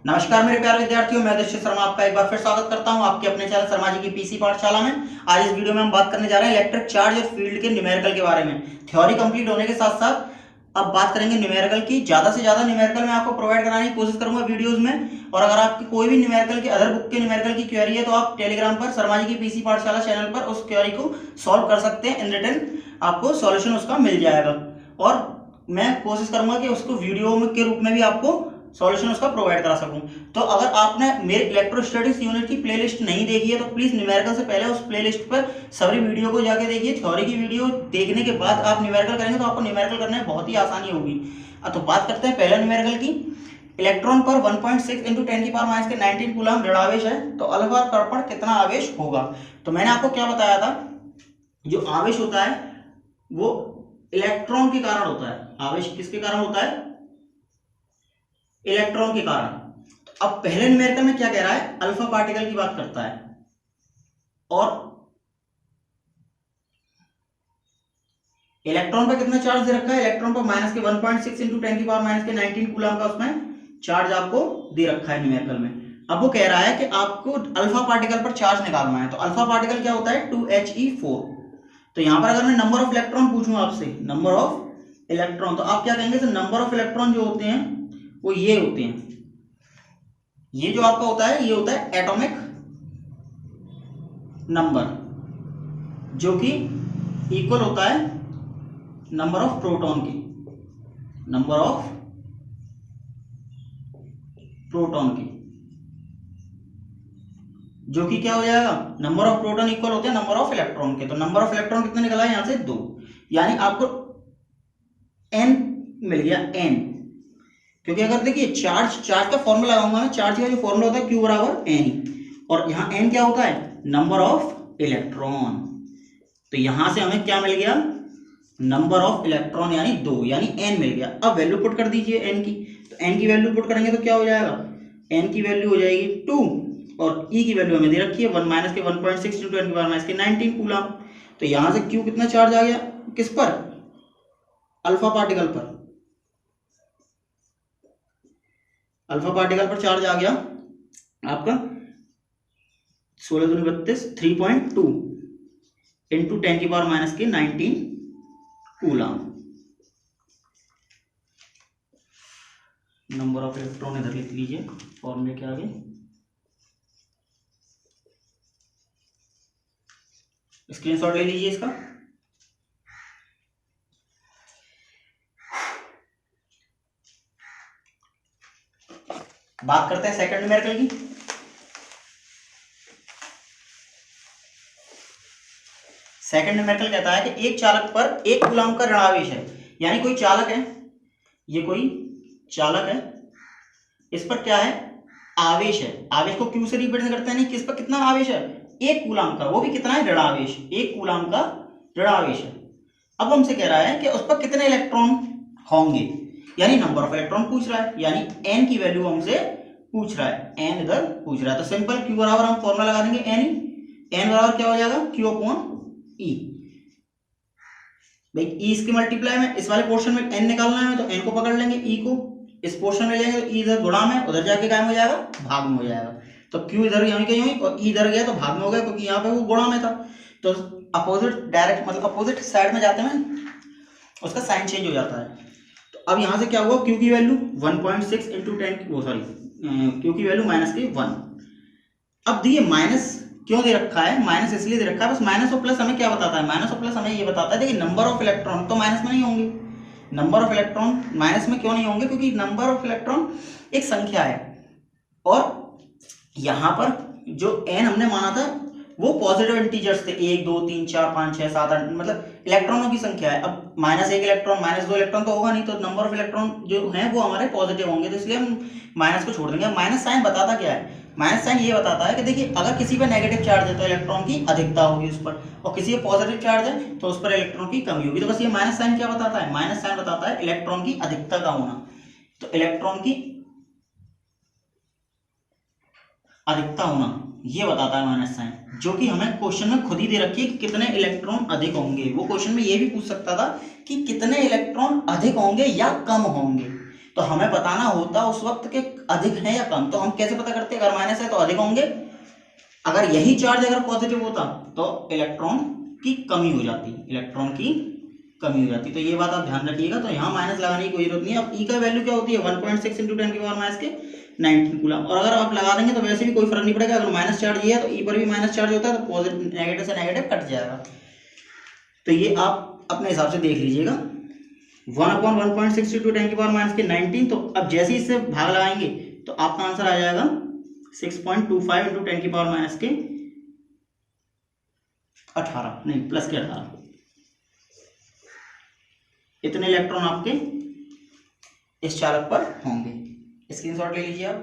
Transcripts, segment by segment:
नमस्कार मेरे प्यारे विद्यार्थियों, मैं दीक्षित शर्मा आपका एक बार फिर स्वागत करता हूं आपके अपने चैनल शर्मा जी की पीसी पाठशाला में। आज इस वीडियो में हम बात करने जा रहे हैं इलेक्ट्रिक चार्ज और फील्ड के न्यूमेरिकल के बारे में। थ्योरी कंप्लीट होने के साथ साथ अब बात करेंगे न्यूमेरिकल की। ज्यादा से ज्यादा न्यूमेरिकल मैं आपको प्रोवाइड कराने की कोशिश करूंगा वीडियोज में। और अगर आपकी कोई भी न्यूमेरिकल की अदर बुक के न्यूमेरिकल की क्वेरी है तो आप टेलीग्राम पर शर्मा जी की पीसी पाठशाला चैनल पर उस क्वेरी को सॉल्व कर सकते हैं। इन रिटर्न आपको सॉल्यूशन उसका मिल जाएगा और मैं कोशिश करूंगा कि उसको वीडियो के रूप में भी आपको सॉल्यूशन उसका प्रोवाइड करा सकूं। तो अगर आपने मेरे इलेक्ट्रोस्टैटिक्स यूनिट की प्लेलिस्ट नहीं देखी है तो प्लीज न्यूमेरिकल से पहले उस प्लेलिस्ट पर सभी वीडियो को जाके देखिए। थ्योरी की वीडियो देखने के बाद आप न्यूमेरिकल करेंगे तो आपको न्यूमेरिकल करने में बहुत ही आसानी होगी। तो बात करते हैं पहले न्यूमेरिकल की। इलेक्ट्रॉन पर 1.6 × 10⁻⁻19 कूलम ऋणावेश है तो अल्फा पर कितना आवेश होगा। तो मैंने आपको क्या बताया था, जो आवेश होता है वो इलेक्ट्रॉन के कारण होता है। आवेश किसके कारण होता है? इलेक्ट्रॉन के कारण। तो अब पहले न्यूमेरिकल में क्या कह रहा है, अल्फा पार्टिकल की बात करता है और इलेक्ट्रॉन पर कितना चार्ज दे रखा है। इलेक्ट्रॉन पर माइनस के 1.6 × 10⁻⁻19 कूलम का उसमें चार्ज आपको दे रखा है न्यूमेरिकल में। अब वो कह रहा है कि आपको अल्फा पार्टिकल पर चार्ज निकालना है। तो अल्फा पार्टिकल क्या होता है, 2He4। तो यहां पर अगर मैं नंबर ऑफ इलेक्ट्रॉन पूछूं आपसे, नंबर ऑफ इलेक्ट्रॉन, तो आप क्या कहेंगे, नंबर ऑफ इलेक्ट्रॉन जो होते हैं वो ये होते हैं। ये जो आपका होता है ये होता है एटॉमिक नंबर, जो कि इक्वल होता है नंबर ऑफ प्रोटॉन के, नंबर ऑफ प्रोटॉन के, जो कि क्या हो जाएगा, नंबर ऑफ प्रोटॉन इक्वल होते हैं नंबर ऑफ इलेक्ट्रॉन के। तो नंबर ऑफ इलेक्ट्रॉन कितने निकला है यहां से 2, यानी आपको n मिल गया n। क्योंकि अगर देखिए चार्ज का फॉर्मूला लगाऊंगा मैं, चार्ज का जो फॉर्मूला होता है Q = n, और यहाँ n क्या होता है, नंबर ऑफ इलेक्ट्रॉन। तो यहां से हमें क्या मिल गया, नंबर ऑफ इलेक्ट्रॉन यानी 2, यानी n मिल गया। अब वैल्यू पुट कर दीजिए n की। तो n की वैल्यू पुट करेंगे तो क्या हो जाएगा, n की वैल्यू हो जाएगी 2 और E की वैल्यू हमें दे रखी है 1 - के 1.6 × 10⁻⁻19 कूलम। तो यहां से Q कितना चार्ज आ गया, किस पर, अल्फा पार्टिकल पर। अल्फा पार्टिकल पर चार्ज आ गया आपका 16 × 32 3.2 × 10⁻⁻19 कूलम। नंबर ऑफ इलेक्ट्रॉन इधर लिख लीजिए फॉर्मूले के आगे। स्क्रीनशॉट ले लीजिए इसका। बात करते हैं सेकंड न्यूमेरिकल की। सेकंड न्यूमेरिकल कहता है कि एक चालक पर 1 कूलम का ऋणावेश है, यानी कोई चालक है, ये कोई चालक है, इस पर क्या है, आवेश है। आवेश को Q से रिप्रेजेंट करते हैं, नहीं किस पर कितना आवेश है, 1 कूलम का, वो भी कितना है, ऋणावेश, 1 कूलम का ऋणावेश है। अब हमसे कह रहा है कि उस पर कितने इलेक्ट्रॉन होंगे, यानी नंबर ऑफ इलेक्ट्रॉन पूछ रहा है, यानी n की वैल्यू हमसे पूछ रहा है, n इधर पूछ रहा है। तो सिंपल Q बराबर हम फॉर्मूला लगा देंगे n बराबर क्या हो जाएगा, Q/E। भाई E इसके मल्टीप्लाई में, इस वाले पोर्शन में n निकालना है तो n को पकड़ लेंगे, E को इस पोर्शन में जाएंगे तो E इधर गुणा में, उधर जाके क्या हो जाएगा, भाग में हो जाएगा। तो Q इधर यहाँ कहीं हुई और E इधर गया तो भाग में हो गया, क्योंकि यहाँ पे वो गुणा में था। तो अपोजिट डायरेक्ट मतलब अपोजिट साइड में जाते हैं उसका साइन चेंज हो जाता है। तो अब यहाँ से क्या हुआ, Q की वैल्यू 1.6 × 10 वो सॉरी Q की वैल्यू -1। अब देखिए माइनस क्यों दे रखा है, माइनस इसलिए दे रखा है, बस माइनस और प्लस हमें क्या बताता है, माइनस और प्लस हमें ये बताता है, देखिए नंबर ऑफ इलेक्ट्रॉन तो माइनस में नहीं होंगे, नंबर ऑफ इलेक्ट्रॉन माइनस में क्यों नहीं होंगे, क्योंकि नंबर ऑफ इलेक्ट्रॉन एक संख्या है और यहाँ पर जो n हमने माना था वो पॉजिटिव इंटीजर्स थे, 1 2 3 4 5 6 7 8, मतलब इलेक्ट्रॉनों की संख्या है। अब -1 इलेक्ट्रॉन -2 इलेक्ट्रॉन तो होगा नहीं, तो नंबर ऑफ इलेक्ट्रॉन जो है वो हमारे पॉजिटिव होंगे, तो इसलिए हम माइनस को छोड़ देंगे। माइनस साइन बताता क्या है, माइनस साइन ये बताता है कि देखिए अगर किसी पर नेगेटिव चार्ज है तो इलेक्ट्रॉन की अधिकता होगी उस पर, और किसी पर पॉजिटिव चार्ज है तो उस पर इलेक्ट्रॉन की कमी होगी। तो बस ये माइनस साइन क्या बताता है, माइनस साइन बताता है इलेक्ट्रॉन की अधिकता का होना। तो इलेक्ट्रॉन की अधिकता होना ये बताता है माइनस साइन, जो कि हमें क्वेश्चन में खुद ही दे रखी है कि कितने इलेक्ट्रॉन अधिक होंगे। वो क्वेश्चन में ये भी पूछ सकता था कि कितने इलेक्ट्रॉन अधिक होंगे या कम होंगे, तो हमें बताना होता उस वक्त के अधिक है या कम। तो हम कैसे पता करते हैं, अगर माइनस है तो अधिक होंगे, अगर यही चार्ज अगर पॉजिटिव होता तो इलेक्ट्रॉन की कमी हो जाती, इलेक्ट्रॉन की कमी हो जाती। तो ये बात आप ध्यान रखिएगा। तो यहाँ माइनस लगाने की कोई जरूरत नहीं है। अब ई का वैल्यू क्या होती है, 1.6 × 10⁻⁻⁹ कूलम। और अगर आप लगा देंगे तो वैसे भी कोई फर्क नहीं पड़ेगा, अगर माइनस चार्ज ये है तो ई पर भी माइनस चार्ज होता है, तो पॉजिटिव नेगेटिव से नेगेटिव कट जाएगा। तो ये आप अपने हिसाब से देख लीजिएगा। 1/1.6 × 10⁻⁻⁹ तो अब जैसे ही इससे भाग लगाएंगे तो आपका आंसर आ जाएगा 6.25 × 10⁻18 नहीं प्लस के 18। इतने इलेक्ट्रॉन आपके इस चालक पर होंगे। स्क्रीनशॉट ले लीजिए आप।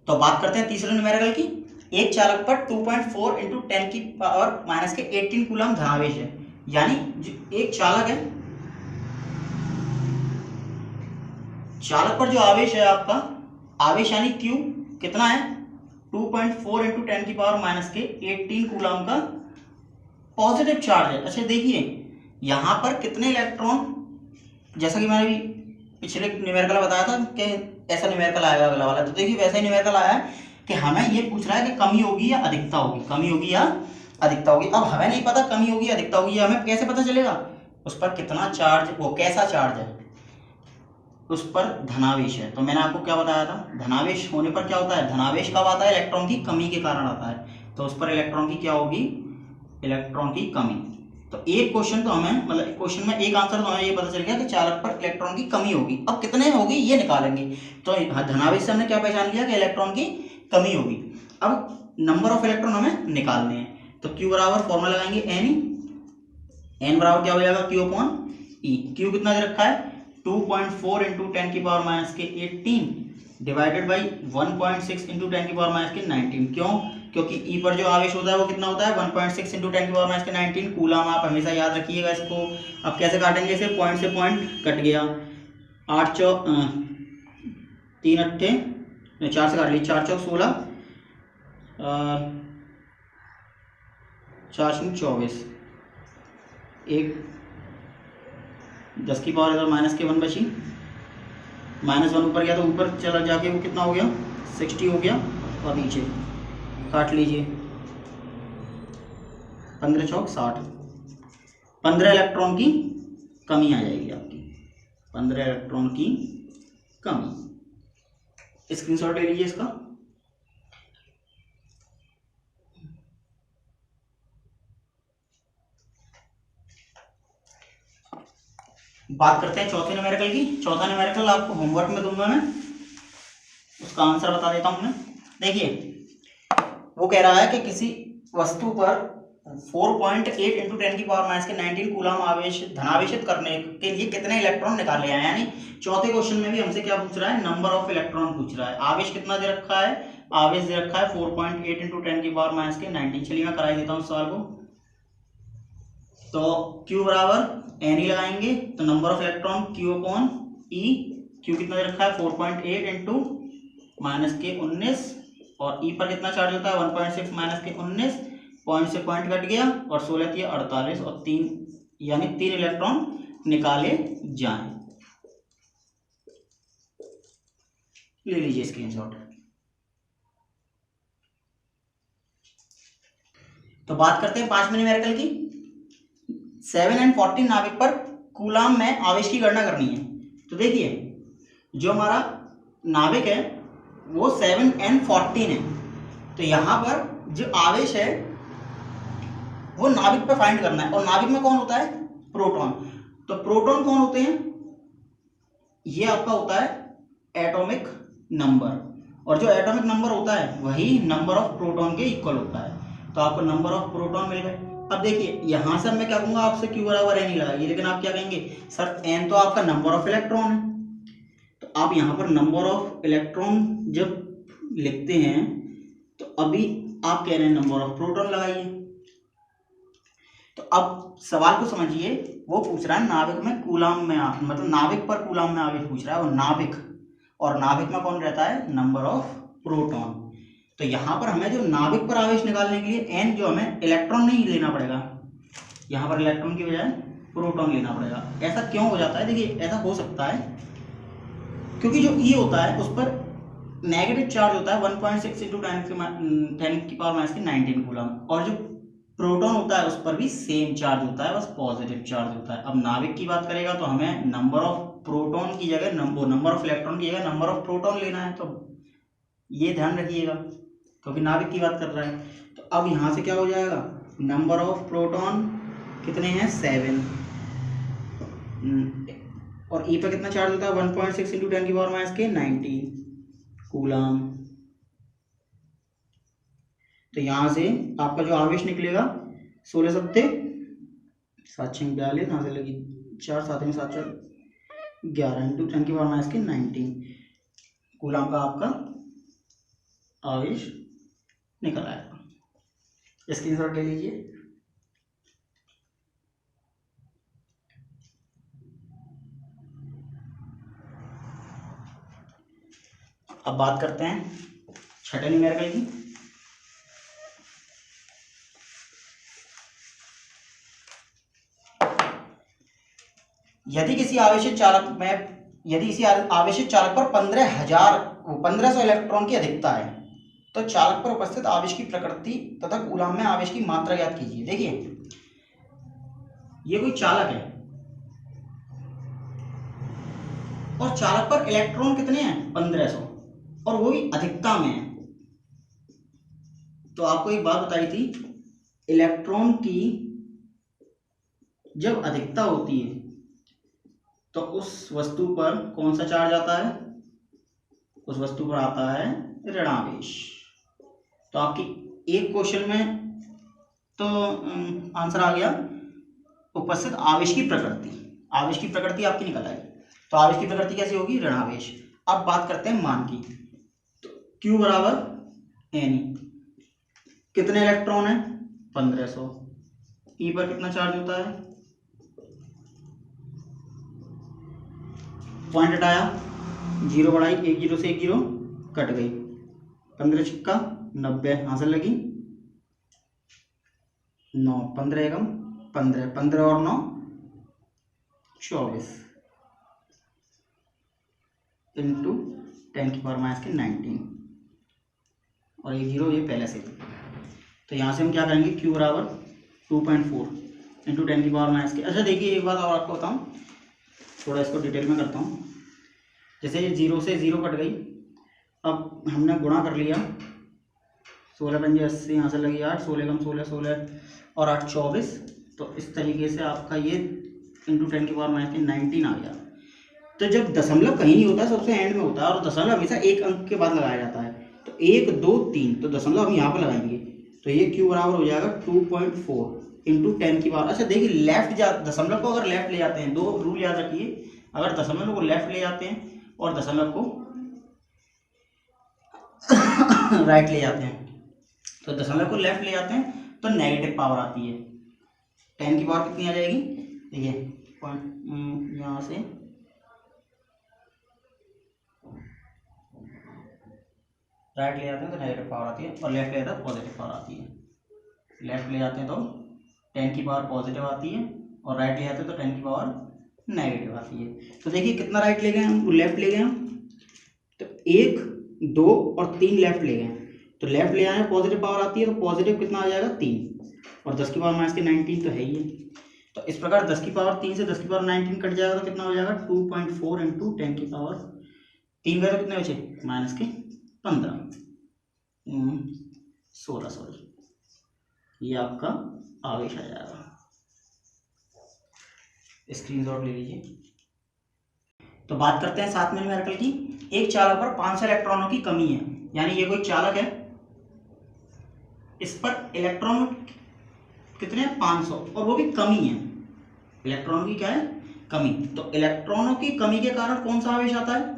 तो बात करते हैं तीसरे न्यूमेरिकल की। एक चालक पर 2.4 × 10⁻⁻18 कूलम धनावेश है। यानी जो एक चालक है, चालक पर जो आवेश है आपका, आवेश यानी Q कितना है, 2.4 × 10⁻⁻18 कूलम का पॉजिटिव चार्ज है। अच्छा देखिए यहाँ पर कितने इलेक्ट्रॉन, जैसा कि मैंने भी पिछले न्यूमेरिकल में बताया था कि ऐसा न्यूमेरिकल आएगा अगला वाला, तो देखिए वैसा ही न्यूमेरिकल आया है कि हमें ये पूछ रहा है कि कमी होगी या अधिकता होगी, कमी होगी या अधिकता होगी। अब हमें नहीं पता कमी होगी या अधिकता होगी, हमें कैसे पता चलेगा, उस पर कितना चार्ज, वो कैसा चार्ज है, उस पर धनावेश है। तो मैंने आपको क्या बताया था, धनावेश होने पर क्या होता है, धनावेश कब आता है, इलेक्ट्रॉन की कमी के कारण आता है। तो उस पर इलेक्ट्रॉन की क्या होगी, इलेक्ट्रॉन की कमी। तो एक क्वेश्चन तो हमें, मतलब क्वेश्चन में एक आंसर तो हमें ये पता चल गया कि चालक पर इलेक्ट्रॉन की कमी होगी। अब कितने होगी ये निकालेंगे। तो धनावेश से हमने क्या पहचान लिया कि इलेक्ट्रॉन की कमी होगी। अब नंबर ऑफ इलेक्ट्रॉन हमें निकालने हैं। तो Q बराबर फॉर्मूला लगाएंगे N बराबर क्या हो जाएगा, Q/E। Q कितना दे रखा है, 2.4 × 10⁻⁻18 डिवाइडेड बाई 1.6 × 10⁻⁻19। क्यों, क्योंकि E पर जो आवेश होता है वो कितना होता है, 1.6 × 10⁻⁻19 कूलम। आप हमेशा याद रखिएगा इसको। अब कैसे काटेंगे इसे, पॉइंट से पॉइंट कट गया, 8 चौक 3 अट्ठे 4 से काट ली, 4 चौक 16, 4 शून्य 24, 1 10 की पावर इधर माइनस के 1 बची, -1 ऊपर गया तो ऊपर चला जाके वो कितना हो गया, 60 हो गया। और नीचे काट लीजिए, 15 चौक 60, 15 इलेक्ट्रॉन की कमी आ जाएगी आपकी, 15 इलेक्ट्रॉन की कमी। स्क्रीनशॉट ले लीजिए इसका। बात करते हैं चौथे न्यूमेरिकल की। चौथा न्यूमेरिकल आपको होमवर्क में दूंगा मैं, उसका आंसर बता देता हूं मैं। देखिए वो कह रहा है कि किसी वस्तु पर 4.8 × 10⁻⁻19 कूलम आवेश धनावेशित करने के लिए कितने इलेक्ट्रॉन निकाले हैं। यानी चौथे क्वेश्चन में भी हमसे क्या पूछ रहा है, नंबर ऑफ इलेक्ट्रॉन पूछ रहा है। आवेश कितना दे रखा है, आवेश दे रखा है 4.8 × 10⁻⁻19। चलिए मैं कराई देता हूँ सवाल को। तो Q बराबर N लगाएंगे, तो number of electron Q/E। Q कितना दे रखा है, 4.8 × -19, और E पर कितना चार्ज होता है, 1.6 -19, पॉइंट से पॉइंट कट गया, और 16 थी 48, और 3 यानी 3 इलेक्ट्रॉन निकाले जाएं। ले लीजिए स्क्रीनशॉट। तो बात करते हैं पांचवें न्यूमेरिकल की। 7n14 नाभिक पर कूलम में आवेश की गणना करनी है। तो देखिए जो हमारा नाभिक है वो 7n14 है। तो यहां पर जो आवेश है वो नाभिक पे फाइंड करना है। और नाभिक में कौन होता है, प्रोटॉन। तो प्रोटॉन कौन होते हैं, ये आपका होता है एटॉमिक नंबर, और जो एटॉमिक नंबर होता है वही नंबर ऑफ प्रोटॉन के इक्वल होता है। तो आपको नंबर ऑफ प्रोटॉन मिल गए। अब देखिए यहां से मैं क्या कहूंगा आपसे, Q बराबर N ही लगाइए, लेकिन आप क्या कहेंगे सर N तो आपका नंबर ऑफ इलेक्ट्रॉन है। तो आप यहां पर नंबर ऑफ इलेक्ट्रॉन जब लिखते हैं तो अभी आप कह रहे हैं नंबर ऑफ प्रोटॉन लगाइए। तो अब सवाल को समझिए, वो पूछ रहा है नाभिक में कूलम में, मतलब नाभिक पर कूलम में आवेश पूछ रहा है, वो नाभिक, और नाभिक में कौन रहता है, नंबर ऑफ प्रोटॉन। तो यहां पर हमें जो नाभिक पर आवेश निकालने के लिए N जो हमें इलेक्ट्रॉन नहीं लेना पड़ेगा, यहां पर इलेक्ट्रॉन की बजाय प्रोटॉन लेना पड़ेगा। ऐसा क्यों हो जाता है, देखिए ऐसा हो सकता है क्योंकि जो ई होता है उस पर नेगेटिव चार्ज होता है 1.6 इंटू 10 की पावर माइनस की 19 कूलम, और जो प्रोटॉन होता है उस पर भी सेम चार्ज होता है, बस पॉजिटिव चार्ज होता है। अब नाभिक की बात करेगा तो हमें नंबर ऑफ प्रोटॉन की जगह नंबर ऑफ इलेक्ट्रॉन की जगह नंबर ऑफ प्रोटॉन लेना है, तो ये ध्यान रखिएगा क्योंकि नाभिक की बात कर रहा है। तो अब यहाँ से क्या हो जाएगा, नंबर ऑफ प्रोटॉन कितने हैं 7, और ई पर कितना चार्ज होता है 1.6 इंटू 10 की पावर माइनस के 19 कूलम। तो यहां से आपका जो आवेश निकलेगा 16 सत्ते 7 6 42, यहां से लगी 4 7 में 7 4 11 इंटू 10 की पावर माइनस के 19 कूलम का आपका आवेश निकल आएगा। स्क्रीनशॉट ले लीजिए। अब बात करते हैं छठे न्यूमेरिकल की। यदि किसी आवेशित चालक पर 1500 इलेक्ट्रॉन की अधिकता है तो चालक पर उपस्थित आवेश की प्रकृति तथा कूलम में आवेश की मात्रा ज्ञात कीजिए। देखिए ये कोई चालक है और चालक पर इलेक्ट्रॉन कितने हैं 1500, और वो भी अधिकता में है। तो आपको एक बात बताई थी, इलेक्ट्रॉन की जब अधिकता होती है तो उस वस्तु पर कौन सा चार्ज आता है, उस वस्तु पर आता है ऋणावेश। तो आपकी एक क्वेश्चन में तो आंसर आ गया उपस्थित आवेश की प्रकृति, आवेश की प्रकृति आपकी निकल आई। तो आवेश की प्रकृति कैसी होगी, ऋणावेश। अब बात करते हैं मान की। तो Q बराबर N, कितने इलेक्ट्रॉन है 1500, E पर कितना चार्ज होता है, पॉइंट हटाया 0 बढ़ाई, 1 0 से 1 0 कट गई, 15 छिक्का 90 हासिल लगी 9, 15 एकम 15, 15 और 9 24 इंटू 10 की पावर माइनस के 19, और 1 0 ये पहले से थी। तो यहाँ से हम क्या करेंगे, Q बराबर 2.4 इंटू 10 की पावर माइनस के। अच्छा देखिए एक बात और आपको बताऊँ, थोड़ा इसको डिटेल में करता हूँ। जैसे ये 0 से 0 कट गई, अब हमने गुणा कर लिया, 16 पंजे 80, यहाँ से लगी 8, 16 कम 16 16 और 8 24। तो इस तरीके से आपका ये इंटू 10 की पावर माइनस के 19 आ गया। तो जब दशमलव कहीं नहीं होता है, सबसे एंड में होता है, और दशमलव हमेशा एक अंक के बाद लगाया जाता है। तो 1 2 3, तो दशमलव हम यहाँ पर लगाएंगे, तो ये Q बराबर हो जाएगा 2.4 इंटू 10 की पावर। अच्छा देखिए लेफ्ट दशमलव को अगर लेफ्ट ले जाते हैं, दो रूल याद रखिए, अगर दशमलव को लेफ्ट ले जाते हैं और दशमलव को राइट ले जाते हैं, तो दशमलव को लेफ्ट ले जाते हैं तो नेगेटिव पावर आती है। 10 की पावर कितनी आ जाएगी, देखिए यहाँ से राइट ले जाते हैं तो नेगेटिव पावर आती है, और लेफ्ट ले जाते हैं तो पॉजिटिव पावर आती है। लेफ्ट ले जाते हैं तो 10 की पावर पॉजिटिव आती है, और राइट ले जाते हैं तो 10 की पावर नेगेटिव आती है। तो देखिए कितना राइट ले गए हम, लेफ्ट ले गए हम, तो 1 2 और 3 लेफ्ट ले गए, तो लेफ्ट ले आए पॉजिटिव पावर आती है, तो पॉजिटिव कितना आ जाएगा 3, और 10 की पावर माइनस के 19 तो है ही है। तो इस प्रकार 10 की पावर 3 से 10 की पावर 19 कट जाएगा, तो कितना हो जाएगा 2.4 इंटू 10 की पावर 3 गए तो कितने बचे माइनस के 15 16 सॉरी, ये आपका आवेश आ जाएगा। स्क्रीनशॉट ले लीजिए। तो बात करते हैं 7वें न्यूमेरिकल की। एक चालक पर 500 इलेक्ट्रॉनों की कमी है, यानी ये कोई चालक है, इस पर इलेक्ट्रॉन कितने हैं 500, और वो भी कमी है, इलेक्ट्रॉनों की क्या है कमी। तो इलेक्ट्रॉनों की कमी के कारण कौन सा आवेश आता है,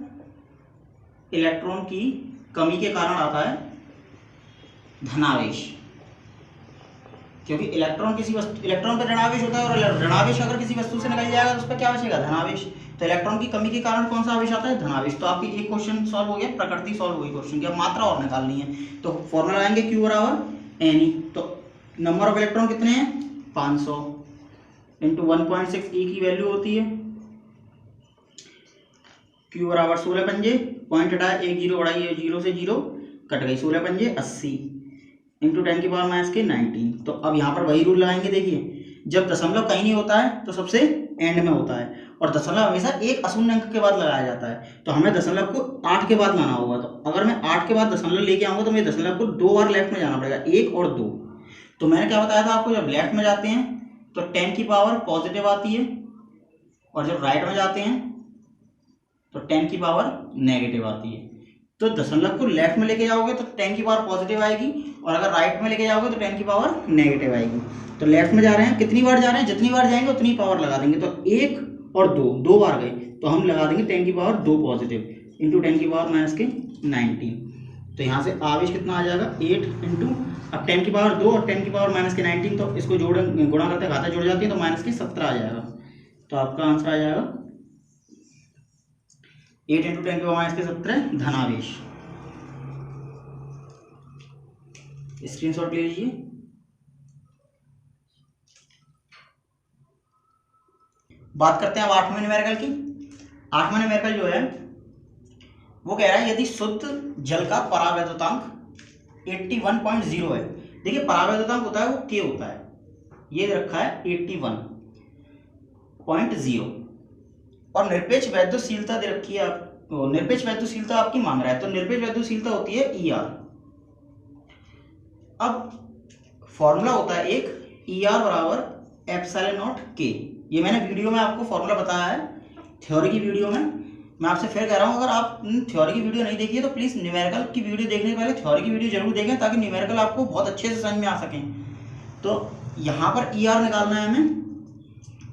इलेक्ट्रॉन की कमी के कारण आता है धनावेश, क्योंकि इलेक्ट्रॉन पर ऋणावेश होता है, और ऋणावेश अगर किसी वस्तु से निकल जाएगा तो उस पर क्या बचेगा धनावेश। तो इलेक्ट्रॉन की कमी के कारण कौन सा आवेश आता है धनावेश। तो आपकी एक क्वेश्चन सॉल्व हो गया, प्रकृति सॉल्व हुई क्वेश्चन की। अब मात्रा और निकालनी है, तो फॉर्मूला लगाएंगे Q बराबर N। तो नंबर ऑफ इलेक्ट्रॉन कितने हैं 500 इंटू 1.6 E की वैल्यू होती है Q बराबर 16 पंजे, पॉइंट हटाया, एक जीरो बढ़ाइए, जीरो से जीरो कट गई, 16 पंजे 80 इंटू 10 की पावर माइनस के 19। तो अब यहाँ पर वही रूल लगाएंगे। देखिए जब दशमलव कहीं नहीं होता है तो सबसे एंड में होता है, और दशमलव हमेशा एक अशून्य अंक के बाद लगाया जाता है। तो हमें दशमलव को 8 के बाद लाना होगा। तो अगर मैं 8 के बाद दशमलव लेके आऊँगा तो मेरे दशमलव को 2 बार लेफ्ट में जाना पड़ेगा, 1 और 2। तो मैंने क्या बताया था आपको, जब लेफ्ट में जाते हैं तो 10 की पावर पॉजिटिव आती है, और जब राइट में जाते हैं तो 10 की पावर नेगेटिव आती है। तो दशमलव को लेफ्ट में लेके जाओगे तो 10 की पावर पॉजिटिव आएगी, और अगर राइट में लेके जाओगे तो 10 की पावर नेगेटिव आएगी। तो लेफ्ट में जा रहे हैं, कितनी बार जा रहे हैं, जितनी बार जाएंगे उतनी पावर लगा देंगे। तो 1 और 2, 2 बार गए तो हम लगा देंगे 10 की पावर 2 पॉजिटिव इंटू 10 की पावर माइनस के 19। तो यहाँ से आवेश कितना आ जाएगा, 8 इंटू, अब 10 की पावर 2 और 10 की पावर माइनस के 19, तो इसको गुणा करते घाता जुड़ जाती है तो माइनस के 17 आ जाएगा। तो आपका आंसर आ जाएगा 8 इंटू 10 की पावर माइनस के 17 धनावेश। स्क्रीनशॉट ले लीजिए। बात करते हैं अब 8वें न्यूमेरिकल की। 8वां न्यूमेरिकल जो है वो कह रहा है यदि शुद्ध जल का परावैद्युतांक 81.0 है। देखिए परावैद्युतांक होता है वो K होता है, ये रखा है 81.0, और निरपेक्ष वैद्युतशीलता दे रखी है आप, निरपेक्ष वैद्युतशीलता आपकी मांग रहा है। तो निरपेक्ष वैद्युतशीलता होती है ER। अब फॉर्मूला होता है एक ER बराबर एप्सिलॉन नॉट K। ये मैंने वीडियो में आपको फॉर्मूला बताया है, थ्योरी की वीडियो में। मैं आपसे फिर कह रहा हूँ, अगर आप थ्योरी की वीडियो नहीं देखी है तो प्लीज़ न्यूमेरिकल की वीडियो देखने से पहले थ्योरी की वीडियो जरूर देखें, ताकि न्यूमेरिकल आपको बहुत अच्छे से समझ में आ सकें। तो यहाँ पर ER निकालना है हमें।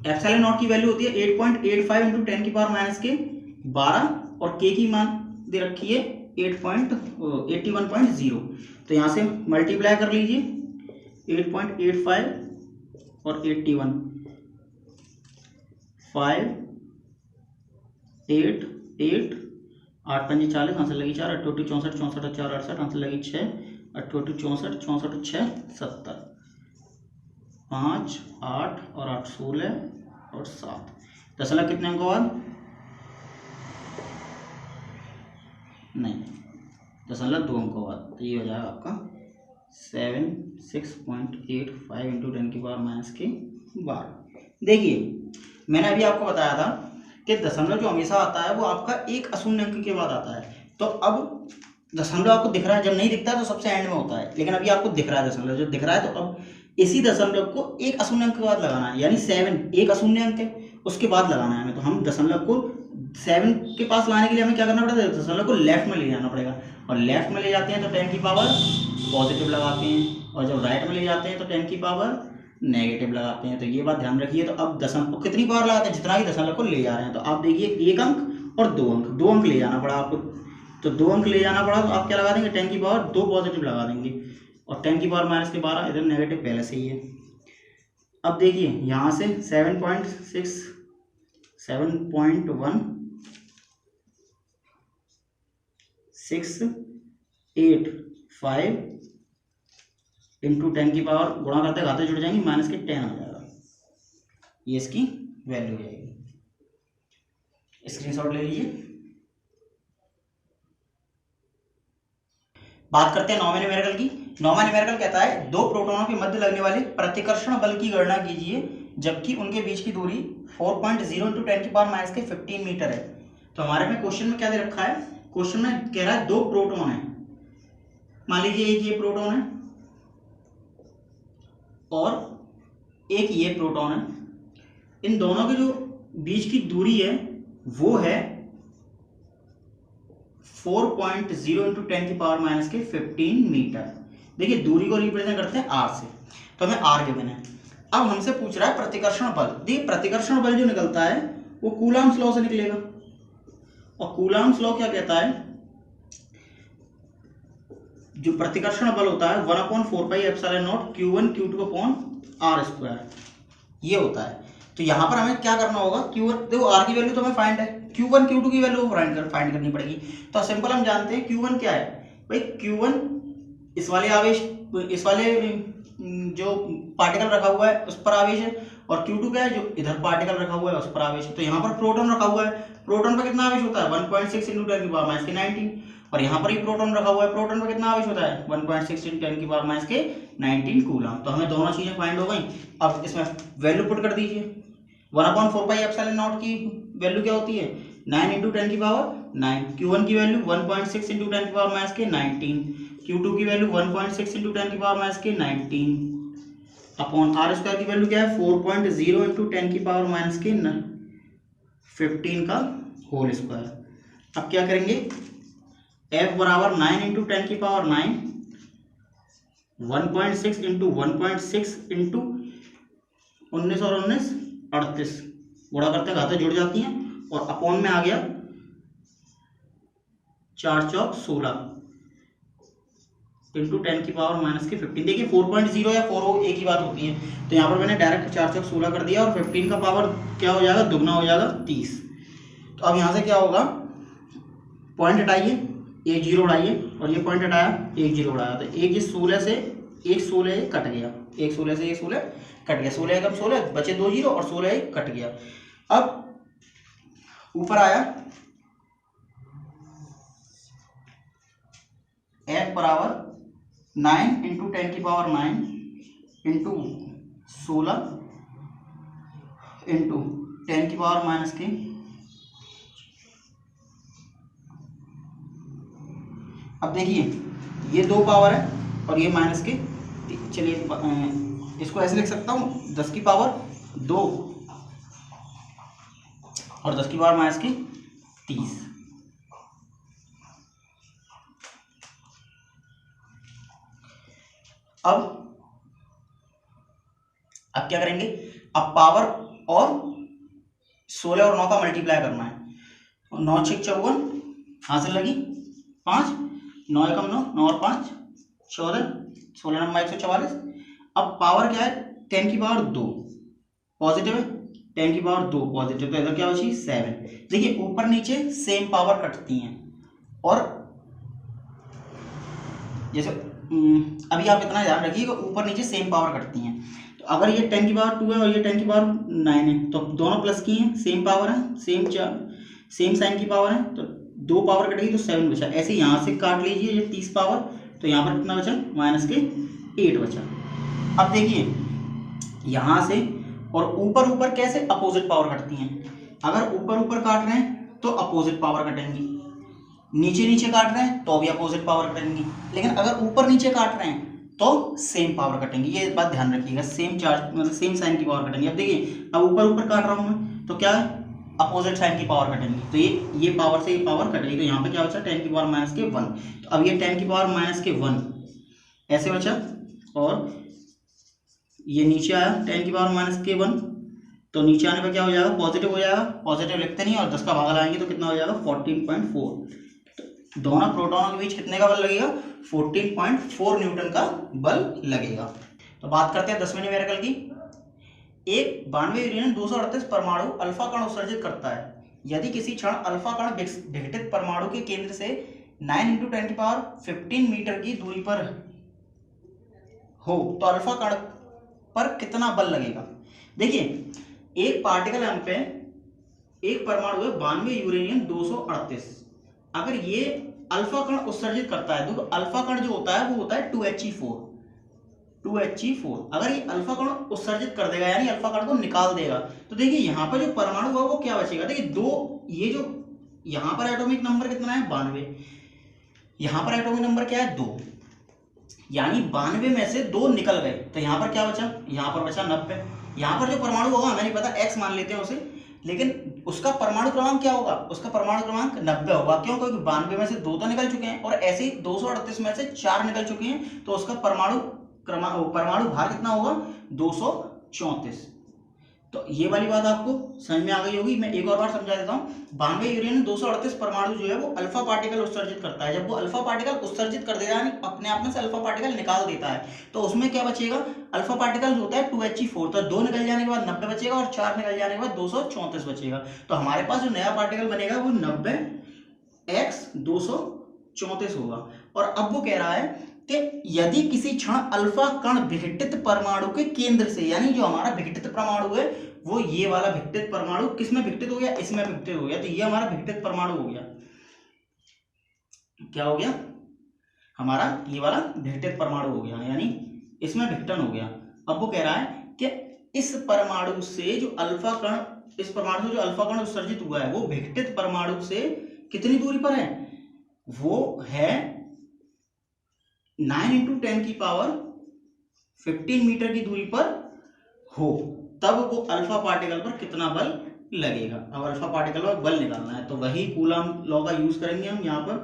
एप्सिलॉन नॉट की वैल्यू होती है 8.85 इंटू 10 की पावर माइनस के 12, और K की मान दे रखी है 81.0। तो यहाँ से मल्टीप्लाई कर लीजिए, 8.85 और 81, 5 8 8 8 पंजे 40, आंसर लगी 4, 8 64 64 4 68, आंसर लगी 6, 8 64 64 6 70, 5 8 और 8 16 और 7। दशमलव कितने अंकों बाद, नहीं दशमलव 2 अंकों बाद। तो ये हो जाएगा आपका 76.85 इंटू 10 की पावर माइनस के 12। देखिए मैंने अभी आपको बताया था कि दशमलव जो हमेशा आता है वो आपका एक अशून्य अंक के बाद आता है। तो अब दशमलव आपको दिख रहा है, जब नहीं दिखता है तो सबसे एंड में होता है, लेकिन अभी आपको दिख रहा है दशमलव, जब दिख रहा है तो अब इसी दशमलव को एक अशून्य अंक के बाद लगाना है, यानी 7 एक अशून्य अंक है उसके बाद लगाना है हमें। तो हम दशमलव को 7 के पास लाने के लिए हमें क्या करना पड़ेगा, दशमलव को लेफ्ट में ले जाना पड़ेगा, और लेफ्ट में ले जाते हैं तो 10 की पावर पॉजिटिव लगाते हैं, और जब राइट में ले जाते हैं तो 10 की पावर नेगेटिव लगाते हैं। तो ये बात ध्यान रखिए। तो अब दशमलव कितनी पावर लगाते हैं, जितना ही दशमलव को ले जा रहे हैं। तो आप देखिए 1 अंक और 2 अंक, 2 अंक ले जाना पड़ा आपको। तो 2 अंक ले जाना पड़ा तो आप क्या लगा देंगे, 10 की पावर 2 पॉजिटिव लगा देंगे, और 10 की पावर माइनस के 12 इधर नेगेटिव पहले से ही है। अब देखिए यहाँ से 7.6 7.1 685 इंटू 10 की पावर गुणा करते घाते जुड़ जाएंगे, माइनस के 10 आ जाएगा, ये इसकी वैल्यू जाएगी। स्क्रीनशॉट ले लीजिए। बात करते हैं 9वें न्यूमेरिकल की। 9वां न्यूमेरिकल कहता है 2 प्रोटॉनों के मध्य लगने वाले प्रतिकर्षण बल की गणना कीजिए जबकि उनके बीच की दूरी 4.0 इंटू 10 की पावर माइनस के 15 मीटर है। तो हमारे में क्वेश्चन में क्या दे रखा है, क्वेश्चन में कह रहा है 2 प्रोटॉन है, मान लीजिए एक ये प्रोटॉन है और एक ये प्रोटॉन है। इन दोनों के जो बीच की दूरी है वो है 4.0 इंटू 10 की पावर माइनस के 15 मीटर। देखिए दूरी को रिप्रेजेंट करते हैं r से, तो हमें r गिवन है। अब हमसे पूछ रहा है प्रतिकर्षण बल। देखिए प्रतिकर्षण बल जो निकलता है वो कूलम्ब्स लॉ से निकलेगा, और कूलम्ब्स लॉ क्या कहता है, जो प्रतिकर्षण बल होता है 1/4πε0 Q1 Q2 अपॉन r², ये होता है। तो यहाँ पर हमें क्या करना होगा, Q1 देखो r की वैल्यू तो हमें फाइंड है, Q1 Q2 की वैल्यू फाइंड करनी पड़ेगी। तो सिंपल हम जानते हैं Q1 क्या है भाई, Q1 इस वाले आवेश, इस वाले जो पार्टिकल रखा हुआ है उस पर आवेश है, और Q2 क्या है, जो इधर पार्टिकल रखा हुआ है उस पर आवेश। तो यहाँ पर प्रोटॉन रखा हुआ है, प्रोटॉन पर कितना आवेश होता है 1.6 × 10⁻19, और यहाँ पर ही प्रोटॉन रखा हुआ है, प्रोटॉन पर कितना आवेश होता है 1.6 × 10⁻19 कूलम। तो हमें दोनों चीजें फाइंड हो गई। अब इसमें वैल्यू पुट कर दीजिए। 1/4πε0 की वैल्यू क्या होती है 9 × 10⁻9, Q1 की वैल्यू 1.6 × 10⁻19, Q2 की वैल्यू 1.6 × 10⁻19 अपॉन R² की वैल्यू क्या है 4.0 × 10⁻15 का होल स्क्वायर। अब क्या करेंगे, F बराबर 9 × 10⁹, 1.6 × 1.6 × 19 और 19 38, गुणा करते घातें जुड़ जाती हैं, और अपॉन में आ गया 4 चौक 16 × 10⁻15। देखिए 4.0 या 4 एक ही बात होती है, तो यहाँ पर मैंने डायरेक्ट 4 चौक 16 कर दिया, और 15 का पावर क्या हो जाएगा, दुगना हो जाएगा 30। तो अब यहाँ से क्या होगा, पॉइंट हटाइए, एक जीरो उड़ाइए, और ये पॉइंट हटाया, एक जीरो उड़ाया, तो एक ये 16 से एक 16 कट गया, एक 16 से एक 16 कट गया, 16 एकम 16 बचे 2 जीरो, और 16 एक कट गया। अब ऊपर आया F बराबर 9 × 10⁹ × 16 × 10⁻⁻। अब देखिए ये 2 पावर है और ये माइनस के, चलिए इसको ऐसे लिख सकता हूँ 10 की पावर 2 और 10 की पावर -30। अब क्या करेंगे, अब पावर और 16 और 9 का मल्टीप्लाई करना है। 9 × 6 = 54, हासिल लगी 5, 9 एकम 9, 9 और 5 14, 16 नंबर 144। अब पावर क्या है 10 की पावर 2 पॉजिटिव है, 10 की पावर 2 पॉजिटिव, तो इधर क्या बची 7। देखिए ऊपर नीचे सेम पावर कटती हैं, और जैसे अभी आप इतना ध्यान रखिएगा, ऊपर नीचे सेम पावर कटती हैं। तो अगर ये 10 की पावर 2 है और ये 10 की पावर 9 है, तो दोनों प्लस की हैं, सेम पावर है, सेम साइन की पावर है, तो 2 पावर कटेगी तो 7 बचा। ऐसे यहाँ से काट लीजिए ये 30 पावर, तो यहाँ पर कितना बचा -8 बचा। अब देखिए यहाँ से और ऊपर ऊपर कैसे अपोजिट पावर कटती हैं। अगर ऊपर ऊपर काट रहे हैं तो अपोजिट पावर कटेंगी, नीचे नीचे काट रहे हैं तो भी अपोजिट पावर कटेंगी, लेकिन अगर ऊपर नीचे काट रहे हैं तो सेम पावर कटेंगी। ये बात ध्यान रखिएगा, सेम चार्ज मतलब सेम साइन की पावर कटेंगी। अब देखिए अब ऊपर ऊपर काट रहा हूँ मैं, तो क्या है अपोजिट साइन की पावर कटेंगी, तो ये पावर से ये पावर कटेगी, तो यहाँ पे क्या बचा 10 की पावर -1। तो अब ये 10 की पावर -1 ऐसे बचा, और ये नीचे आया 10 की पावर -1, तो नीचे आने पर क्या हो जाएगा पॉजिटिव हो जाएगा, पॉजिटिव लिखते नहीं और 10 का भागा लाएंगे तो कितना हो जाएगा 14.4। तो दोनों प्रोटॉनों के बीच कितने का बल लगेगा 14.4 न्यूटन का बल लगेगा। तो बात करते हैं 10वें न्यूमेरिकल की। एक 92 यूरेनियम 238 परमाणु अल्फा कण उत्सर्जित करता है। यदि किसी क्षण अल्फा कण विघटित परमाणु के केंद्र से 9 × 10⁻15 मीटर की दूरी पर हो तो अल्फा कण पर कितना बल लगेगा। देखिए एक पार्टिकल एम पे एक परमाणु है 92 यूरेनियम 238, अगर ये अल्फा कण उत्सर्जित करता है, देखो अल्फा कण जो होता है वो होता है 2He4। अगर ये अल्फा कण उत्सर्जित कर देगा यानी अल्फा कण को निकाल देगा, तो देखिए यहाँ पर जो परमाणु होगा वो क्या बचेगा। देखिए दो, ये जो यहाँ पर एटॉमिक नंबर कितना है 92, यहाँ पर एटॉमिक नंबर क्या है 2, यानी 92 में से 2 निकल गए, तो यहाँ पर क्या बचा, यहाँ पर बचा 90। यहाँ पर जो परमाणु होगा हमें नहीं पता, x मान लेते हैं उसे, लेकिन उसका परमाणु क्रमांक क्या होगा, उसका परमाणु क्रमांक 90 होगा। क्यों, क्योंकि 92 में से 2 तो निकल चुके हैं और ऐसे ही 238 में से 4 निकल चुके हैं, तो उसका परमाणु भार कितना होगा 234। तो ये वाली बात आपको समझ में आ गई होगी। मैं एक और बार समझा देता हूँ। 92 यूरेनियम 238 परमाणु जो है वो अल्फा पार्टिकल उत्सर्जित करता है। जब वो अल्फा पार्टिकल उत्सर्जित कर देता है यानी अपने आप में से अल्फा पार्टिकल निकाल देता है, तो उसमें क्या बचेगा, अल्फा पार्टिकल होता है 2He4, तो 2 निकल जाने के बाद 90 बचेगा और 4 निकल जाने के बाद 234 बचेगा। तो हमारे पास जो नया पार्टिकल बनेगा वो 90x 234 होगा। और अब वो कह रहा है कि यदि किसी क्षण अल्फा कण विघटित परमाणु के केंद्र से, यानी जो हमारा विघटित परमाणु है वो ये वाला विघटित परमाणु किसमें विघटित हो गया, इसमें विघटित हो गया, तो ये हमारा विघटित परमाणु हो गया। क्या हो गया हमारा, ये वाला विघटित परमाणु हो गया, यानी इसमें विघटन हो गया। अब वो कह रहा है कि इस परमाणु से जो अल्फा कण, इस परमाणु से जो अल्फा कण उत्सर्जित हुआ है वो विघटित परमाणु से कितनी दूरी पर है, वो है 9 × 10⁻15 मीटर की दूरी पर हो, तब वो अल्फा पार्टिकल पर कितना बल लगेगा। अब अल्फा पार्टिकल पर बल निकालना है, तो वही कूलॉम लॉ का यूज करेंगे हम। यहाँ पर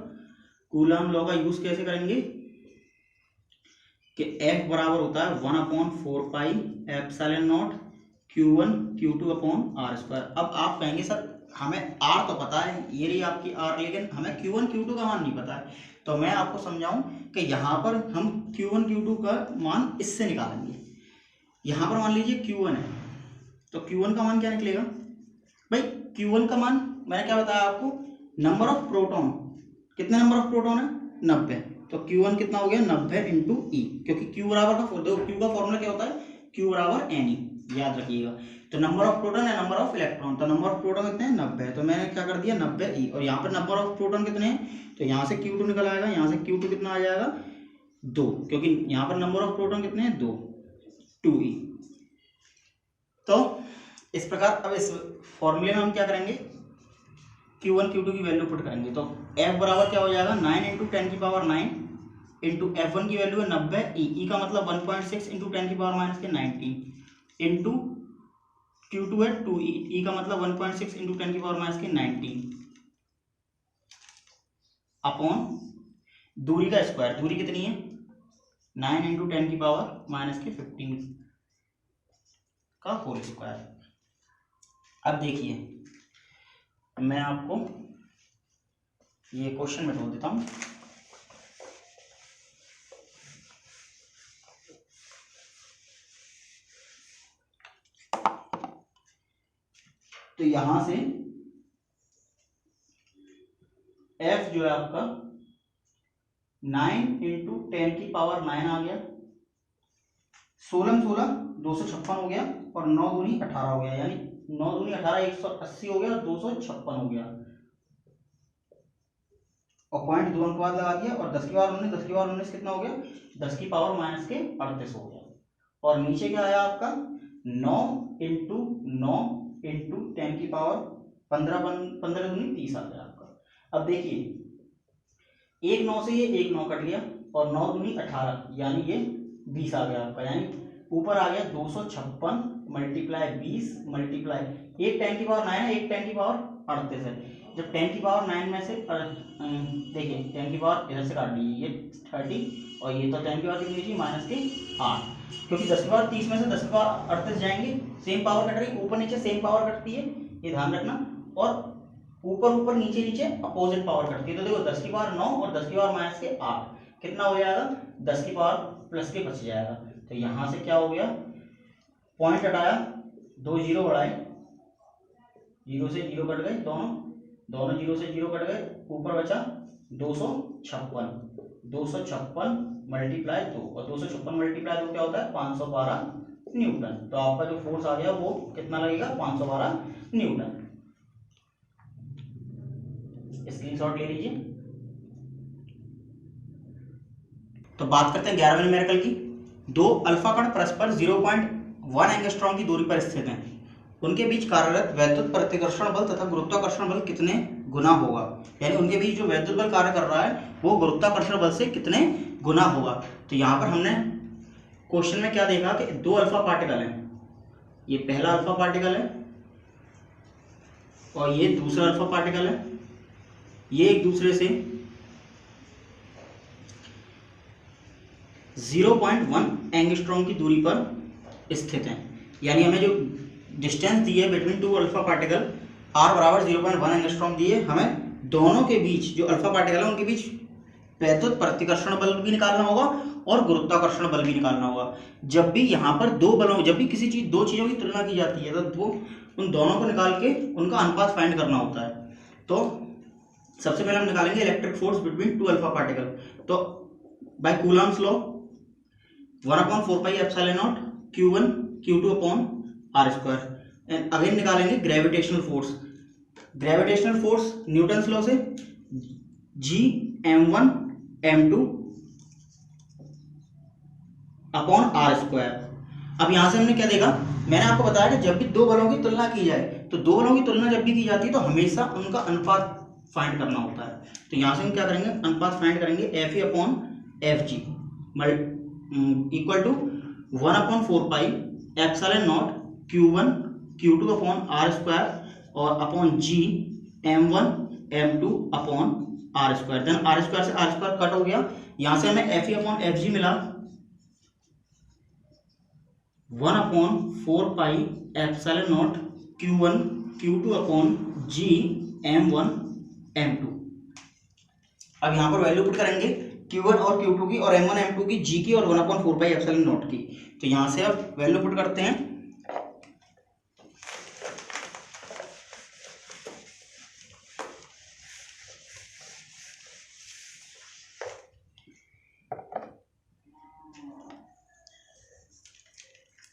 कूलॉम लॉ का यूज कैसे करेंगे कि F बराबर होता है 1/4πε0 Q1 Q2/r²। अब आप कहेंगे सर हमें R तो पता है, ये रही आपकी R, लेकिन हमें Q1 Q2 का मान नहीं पता है। तो मैं आपको समझाऊं कि यहाँ पर हम Q1 Q2 का मान इससे निकालेंगे। यहाँ पर मान लीजिए Q1 है, तो Q1 का मान क्या निकलेगा भाई, Q1 का मान मैंने क्या बताया आपको, नंबर ऑफ प्रोटॉन, कितने नंबर ऑफ प्रोटॉन है 90, तो Q1 कितना हो गया 90 × E, क्योंकि Q बराबर का Q का फॉर्मूला क्या होता है, Q बराबर Ne, याद रखिएगा। तो नंबर ऑफ प्रोटॉन है नंबर ऑफ इलेक्ट्रॉन, तो नंबर ऑफ प्रोटॉन कितने हैं 90, तो मैंने क्या कर दिया 90E, और यहाँ पर नंबर ऑफ प्रोटॉन कितने हैं, तो यहाँ से Q2 निकल आएगा, यहाँ से Q2 कितना आ जाएगा 2, क्योंकि यहाँ पर नंबर ऑफ प्रोटॉन कितने हैं 2E। तो इस प्रकार अब इस फॉर्मूले में हम क्या करेंगे, Q1 Q2 की वैल्यू पुट करेंगे, तो F बराबर क्या हो जाएगा 9 × 10⁻9 इंटू F1 की वैल्यू है 90E, का मतलब 1.6 × 10⁻⁻19 इंटू Q2 है 2E, का मतलब 1.6 × 10⁻⁻19 अपॉन दूरी का स्क्वायर, दूरी कितनी है 9 × 10⁻⁻15 का होल स्क्वायर। अब देखिए मैं आपको ये क्वेश्चन में बोल देता हूं, तो यहां से F जो है आपका 9 × 10⁻9 आ गया, 16 256 हो गया, और 9 दूनी 18 हो गया, यानी 9 दूनी 18 180 हो गया, और 256 हो गया, और पॉइंट 2 अंक बाद लगा दिया, और 10 की पावर 19 कितना हो गया 10 की पावर -38 हो गया, और नीचे क्या आया आपका 9 × 9 × 10 की पावर 15 दूनी 30 आ गया आपका। अब देखिए एक 9 से ये एक 9 कट गया, और 9 दूनी 18, यानी ये 20 आ गया आपका, यानी ऊपर आ गया 256 × 20 मल्टीप्लाई, एक 10 की पावर 9 है, एक 10 की पावर 38 है। जब 10 की पावर 9 में से देखिए 10 की पावर इधर से काट लीजिए, ये 30, और ये तो 10 की पावर कितनी लीजिए -8, क्योंकि 10 की पावर 30 में से 10 की पावर 38 जाएंगे, सेम पावर कट रही, ऊपर नीचे सेम पावर कटती है, ये ध्यान रखना, और ऊपर नीचे अपोजिट पावर कटती है। तो देखो 10 की पावर 9 और 10 की पावर -8 कितना हो जाएगा, 10 की पावर प्लस के बच जाएगा। तो यहां से क्या हो गया, पॉइंट हटाया, 2 जीरो बढ़ाए, 0 से 0 कट गए, दोनों 0 से 0 कट गए, ऊपर बचा 256 मल्टीप्लाई 2, और 256 मल्टीप्लाई 2 क्या होता है 512 न्यूटन। तो आपका जो फोर्स आ गया वो कितना लगेगा 512 न्यूटन। स्क्रीनशॉट ले लीजिए। तो बात करते हैं 11वें न्यूमेरिकल की। दो अल्फा कण परस्पर 0.1 एंगस्ट्रॉम की दूरी पर स्थित हैं, उनके बीच कार्यरत वैद्युत प्रतिकर्षण बल तथा गुरुत्वाकर्षण बल कितने गुना होगा, यानी उनके बीच जो वैद्युत बल कार्य कर रहा है वो गुरुत्वाकर्षण बल से कितने गुना होगा। तो यहाँ पर हमने क्वेश्चन में क्या देखा कि दो अल्फा पार्टिकल हैं, ये पहला अल्फा पार्टिकल है और ये दूसरा अल्फा पार्टिकल है, ये एक दूसरे से 0.1 एंगस्ट्रॉम की दूरी पर स्थित हैं, यानी हमें जो डिस्टेंस दी है between two alpha particle r बराबर 0.1 एंगस्ट्रॉम दी है, हमें दोनों के बीच जो अल्फा पार्टिकल है उनके बीच वैद्युत प्रतिकर्षण बल भी निकालना होगा और गुरुत्वाकर्षण बल भी निकालना होगा। जब भी यहाँ पर जब भी किसी दो चीजों की तुलना की जाती है तो उन दोनों को निकाल के उनका अनुपात फाइंड करना होता है। तो सबसे पहले हम निकालेंगे electric force between two alpha particle. तो by Coulomb's law 1/4πε0 Q1 Q2 upon r square. And again निकालेंगे gravitational force. Gravitational force Newton's law से G m1 m2 upon r square. अब यहां से हमने क्या देखा, मैंने आपको बताया कि जब भी दो बलों की तुलना की जाए तो दो बलों की तुलना जब भी की जाती है तो हमेशा उनका अनुपात फाइंड करना होता है। तो यहां से हम क्या करेंगे, अनुपात फाइंड करेंगे Fe upon F G equal to 1/4πε0 Q1 Q2 upon r square और upon G m1 m2 upon r square. Then r square से आर स्क्वायर कट हो गया, यहां से हमें Fe अपॉन एफ जी मिला 1/4πε0 Q1 Q2 upon G m1 m2। अब यहां पर वैल्यू पुट करेंगे Q1 और Q2 की और m1 m2 की, G की और 1/4πε0 की। तो यहां से अब वैल्यू पुट करते हैं।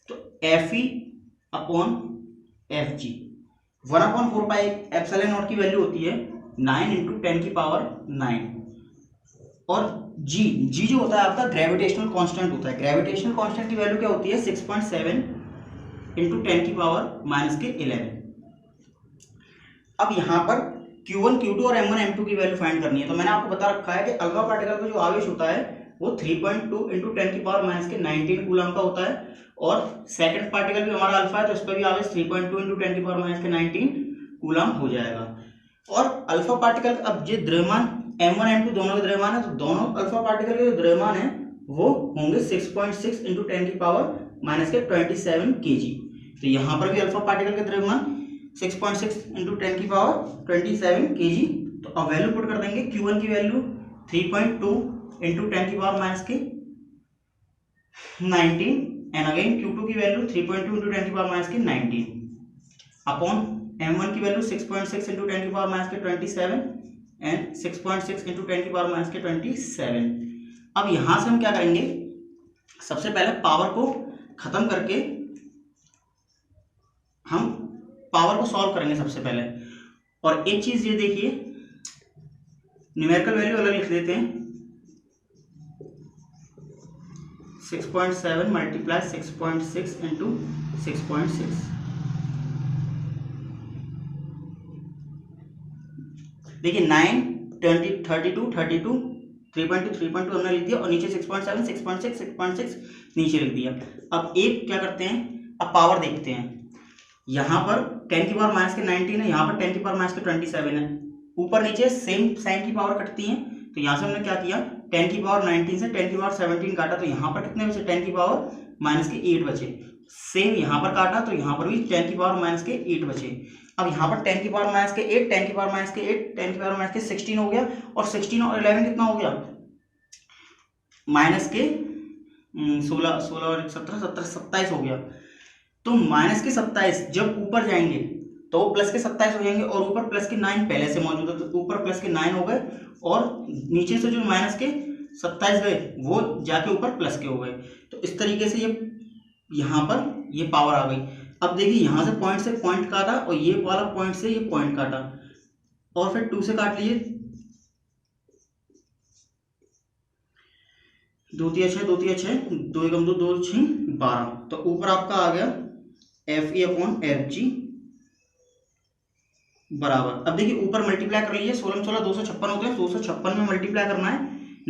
तो Fe अपॉन एफ जी 1/4πε0 की वैल्यू होती है 9 × 10⁹ और जी जो होता है आपका ग्रेविटेशनल कांस्टेंट होता है। ग्रेविटेशनल कांस्टेंट की वैल्यू क्या होती है 6.7 × 10⁻11। अब यहां पर Q1 Q2 और m1 m2 की वैल्यू फाइंड करनी है। तो मैंने आपको बता रखा है कि अल्फा पार्टिकल का जो आवेश होता है वो 3.2 × 10⁻19 कूलम का होता है और सेकंड पार्टिकल भी हमारा अल्फा है तो इस पर भी आवेश 3.2 × 10⁻19 कूलम हो जाएगा। और अल्फा पार्टिकल अब ये द्रव्यमान m1 m2 दोनों के द्रव्यमान है, तो दोनों अल्फा पार्टिकल के जो द्रव्यमान है वो होंगे 6.6 × 10⁻27 kg। तो यहाँ पर भी अल्फा पार्टिकल के द्रव्यमान 6.6 × 10⁻27 kg। तो अब वैल्यू पुट कर देंगे, Q1 की वैल्यू 3.2 × 10⁻19 एंड अगेन Q2 की वैल्यू 3.2 × 10⁻19 अपॉन m1 की वैल्यू 6.6 × 10⁻27 एंड 6.6 × 10⁻27। अब यहां से हम क्या करेंगे, सबसे पहले पावर को खत्म करके हम पावर को सॉल्व करेंगे सबसे पहले। और एक चीज ये देखिए, न्यूमेरिकल वैल्यू अलग लिख देते हैं, 6.7 × 6.6 × 6.6। देखिए 9 20 32 32 3.2 3.2 हमने लिख दिया और नीचे 6.7 6.6 6.6 नीचे लिख दिया। अब एक क्या करते हैं, अब पावर देखते हैं। यहाँ पर 10⁻19 है, यहाँ पर 10⁻27 है, ऊपर नीचे सेम साइन की पावर कटती है। तो यहाँ से हमने क्या किया, 10⁻19 से 10⁻17 काटा तो यहाँ पर कितने बचे 10⁻8 बचे। सेम यहाँ पर काटा तो यहाँ पर भी 10⁻8 बचे। अब यहाँ पर 10⁻8 10⁻8 16 हो गया और 16 और 11 कितना हो गया माइनस के 16 16 और 17 17 27 हो गया। तो माइनस के 27 जब ऊपर जाएंगे तो प्लस के 27 हो जाएंगे और ऊपर प्लस के 9 पहले से मौजूद है तो ऊपर प्लस के 9 हो गए और नीचे से जो माइनस के 27 गए वो जाके ऊपर प्लस के हो गए। तो इस तरीके से ये यहाँ पर ये पावर आ गई। अब देखिए यहाँ से पॉइंट काटा और ये वाला पॉइंट से ये पॉइंट काटा और फिर 2 से काट लिए, 2 × 6 2 × 6 2 × 2 2 6 12। तो ऊपर आपका आ गया Fe अपॉन एफ जी बराबर। अब देखिए ऊपर मल्टीप्लाई कर लीजिए, 16 16 256 होते हैं, 256 में मल्टीप्लाई करना है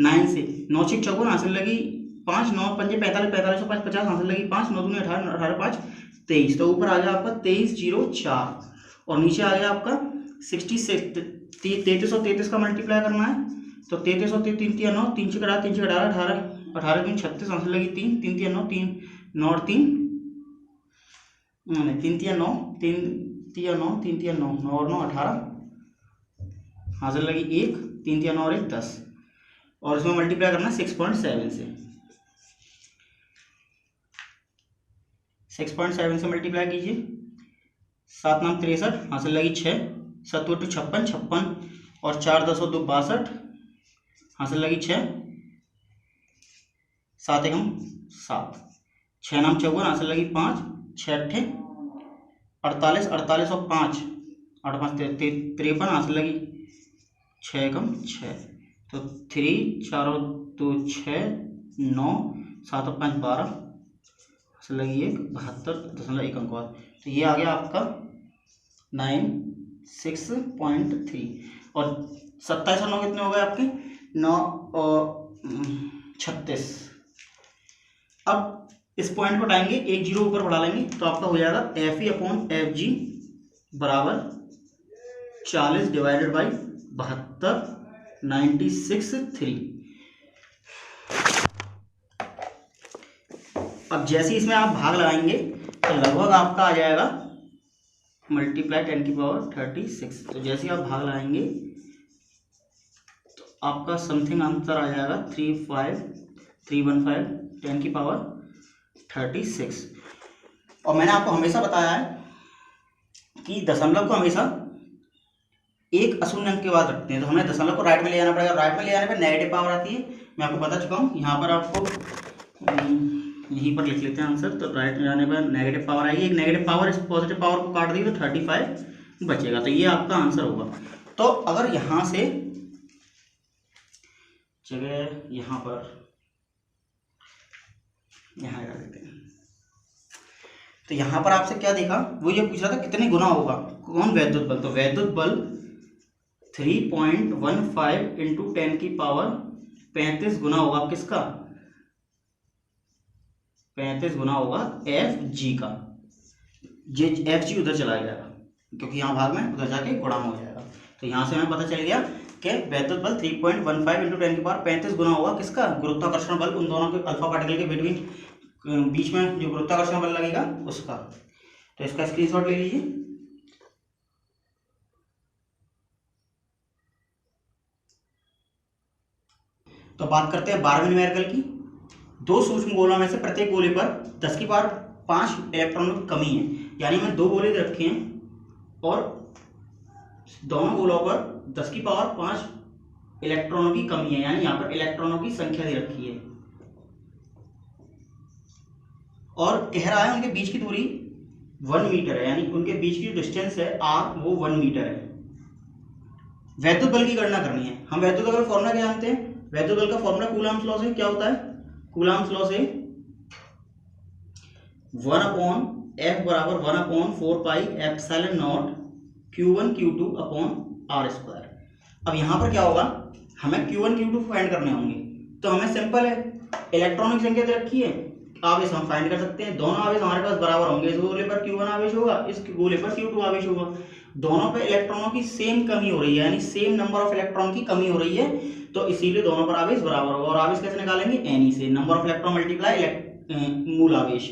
9 से। 9 6 54 हासिल लगी 5, 9 5 45 45 5 50 हासिल लगी 5, 9 दूनी 18 18 5 23। तो ऊपर आ गया आपका 2304 और नीचे आ गया आपका 66 3333 का मल्टीप्लाई करना है। तो 33 3 3 9 3 6 3 6 18 18 3 36 हासिल लगी 3 3 3 9 3 9 और 3 3 3 9 3 3 9 3 3 9 9 और 9 18 हासिल लगी 1 3 3 9 और 1 10 और इसमें मल्टीप्लाई करना 6.7 से। 6.7 से मल्टीप्लाई कीजिए, 7 9 63 हासिल लगी 6 7 2 56 56 और 4 10 2 62 हासिल लगी 6 7 एकम 7, 6 नाम 54, आंसर लगी 5, 6 अट्ठे 48, 48 और 5, 8 5 53, आंसर लगी 6 एकम 6, तो 3 4 और 2 6, 9 7 और 5 12, आंसर लगी 1 72.1 अंक। तो ये आ गया आपका 96.3। और 27 और 9 कितने हो गए आपके? 9 और 36। अब इस पॉइंट को उठाएंगे, एक जीरो ऊपर बढ़ा लेंगे तो आपका हो जाएगा FE/FG बराबर 40 डिवाइडेड बाई 72 96.3। अब जैसे इसमें आप भाग लगाएंगे तो लगभग आपका आ जाएगा मल्टीप्लाई 10 की पावर 36। तो जैसे आप भाग लगाएंगे तो आपका समथिंग आंसर आ जाएगा 35315 10 की पावर 36। और मैंने आपको हमेशा बताया है कि दशमलव को हमेशा एक अशून्य अंक के बाद रखते हैं, तो हमें दशमलव को राइट में ले जाना पड़ेगा। राइट में ले जाने पर नेगेटिव पावर आती है, मैं आपको बता चुका हूँ। यहाँ पर आपको यहीं पर लिख लेते हैं आंसर। तो राइट में जाने पर नेगेटिव पावर आएगी, एक नेगेटिव पावर इस पॉजिटिव पावर को काट दी तो 35 बचेगा। तो ये आपका आंसर होगा। तो अगर यहाँ से जगह यहाँ पर यहाँ कर देते हैं, तो यहाँ पर आपसे क्या देखा, वो ये पूछ रहा था कितने गुना होगा कौन? वैद्युत बल। तो वैद्युत बल 3.15 इंटू 10 की पावर 35 गुना होगा किसका? 35 गुना होगा FG का। जे FG उधर चला जाएगा क्योंकि यहाँ भाग में उधर जाके गुणा हो जाएगा। तो यहाँ से हमें पता चल गया कि वैद्युत बल 3.15 इंटू 10 की पावर 35 गुना होगा किसका? गुरुत्वाकर्षण बल, उन दोनों के अल्फा पार्टिकल के बीच में जो गुरुत्वाकर्षण बल लगेगा उसका। तो इसका स्क्रीनशॉट ले लीजिए। तो बात करते हैं 12वें न्यूमेरिकल की। दो सूक्ष्म गोलों में से प्रत्येक गोले पर 10 की पावर 5 इलेक्ट्रॉनों की कमी है। यानी मैंने दो गोले रखे हैं और दोनों गोलों पर 10 की पावर 5 इलेक्ट्रॉनों की कमी है, यानी यहाँ पर इलेक्ट्रॉनों की संख्या दे रखी है। और कह रहा है उनके बीच की दूरी 1 मीटर है, यानी उनके बीच की जो डिस्टेंस है r वो 1 मीटर है। वैद्युत बल की गणना करनी है। हम वैद्युत बल का फॉर्मूला क्या जानते हैं? वैद्युत बल का फॉर्मूला कूलम्ब्स लॉ से क्या होता है? कूलम्ब्स लॉ से 1/F बराबर 1/4 pi epsilon not Q1 Q2 upon r²। अब यहाँ पर क्या होगा, हमें Q1 Q2 फाइंड करने होंगे। तो हमें सिंपल है, इलेक्ट्रॉनों की संख्या दे रखी है, आवेश हम फाइंड कर सकते हैं। दोनों आवेश हमारे पास बराबर होंगे। इस गोले पर Q1 आवेश होगा, इस गोले पर Q2 आवेश होगा। दोनों पे इलेक्ट्रॉनों की सेम कमी हो रही है, यानी सेम नंबर ऑफ इलेक्ट्रॉन की कमी हो रही है, तो इसीलिए दोनों पर आवेश बराबर होगा। और आवेश कैसे निकालेंगे? N से, नंबर ऑफ इलेक्ट्रॉन मल्टीप्लाई मूल आवेश।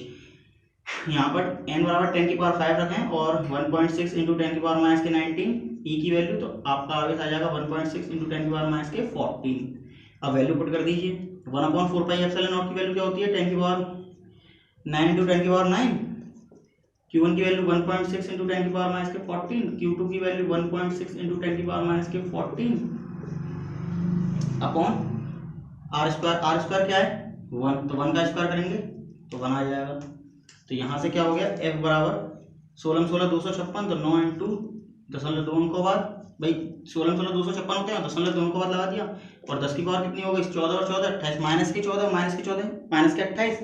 यहाँ पर n बराबर 10 की पावर 5 रखें और 1.6 इंटू 10 की पावर माइनस के 19 e की वैल्यू, तो आपका आवेश आ जाएगा 1.6 इंटू 10 की पावर माइनस के 14। अब वैल्यू पुट कर दीजिए। 1/4 पाई एप्सिलॉन नॉट की वैल्यू क्या होती है? 10 की पावर 9 इंटू 10 की पावर 9। Q1 की वैल्यू 1.6 इंटू 10 की पावर माइनस के 14। Q2 की वैल्यू 1.6 इंटू 10 की पावर माइनस के 14 अपॉन r² क्या है? 1, तो 1 का स्क्वायर करेंगे तो 1 आ जाएगा। तो यहाँ से क्या हो गया? F बराबर 16 16 256, तो 9 इंटू 0.2 को बाद, भाई 16 16 256 होते हैं, 0.2 को बाद लगा दिया। और 10 की पावर कितनी हो गई? 14 और 14 28, माइनस के 14 माइनस के 14 माइनस के 28।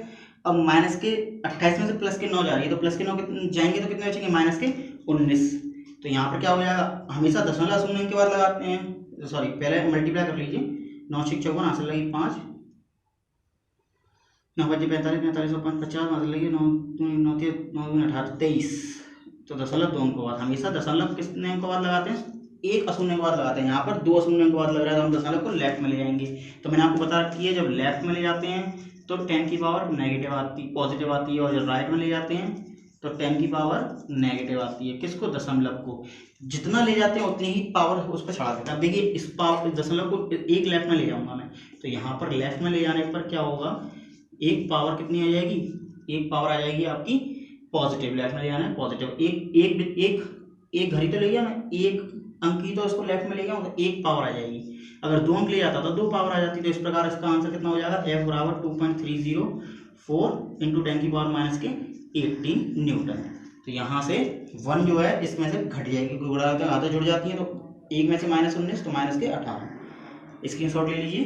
अब माइनस के 28 में से प्लस के 9 जा रही है, तो प्लस के 9 जाएंगे तो कितने बचेंगे? माइनस के 19। तो यहाँ पर क्या हो जाएगा? हमेशा दशमलव शून्य के बाद लगाते हैं, सॉरी पहले मल्टीप्लाई कर लीजिए। 9 6 54, आंसर लगी 5, 9 5 45 45 और 5 50, आंसर लगी 9 9 18 23। तो दशमलव 2 अंक बाद, हमेशा दशमलव कितने अंक बाद लगाते हैं? एक अशून्य के बाद लगाते हैं। यहाँ पर 2 अशून्य के बाद लग रहा है, तो हम दशमलव को लेफ्ट में ले जाएंगे। तो मैंने आपको बता रखी है, जब लेफ्ट में ले जाते हैं तो 10 की पावर नेगेटिव आती, पॉजिटिव आती है, और जब राइट में ले जाते हैं तो 10 की पावर नेगेटिव आती है। किसको? दशमलव को। जितना ले जाते हैं उतनी ही पावर उस पर चढ़ा देते हैं। अब देखिए, इस पावर दशमलव को एक लेफ्ट में ले जाऊंगा मैं, तो यहाँ पर लेफ्ट में ले जाने पर क्या होगा? एक पावर कितनी आ जाएगी? एक पावर आ जाएगी आपकी पॉजिटिव। लेफ्ट में ले जाना है पॉजिटिव। एक घड़ी तो ले गया मैं, एक अंक ही तो इसको लेफ्ट में ले गया, तो एक पावर आ जाएगी। अगर 2 अंक ले जाता तो 2 पावर आ जाती। तो इस प्रकार इसका आंसर कितना हो जाएगा, F बराबर 2.304 इंटू 10 की पावर माइनस के 18 न्यूटन। तो यहाँ से 1 जो है इसमें से घट जाएगी, गुणा आधा जुड़ जाती है, तो 1 में से -19 तो माइनस के 18। स्क्रीनशॉट ले लीजिए।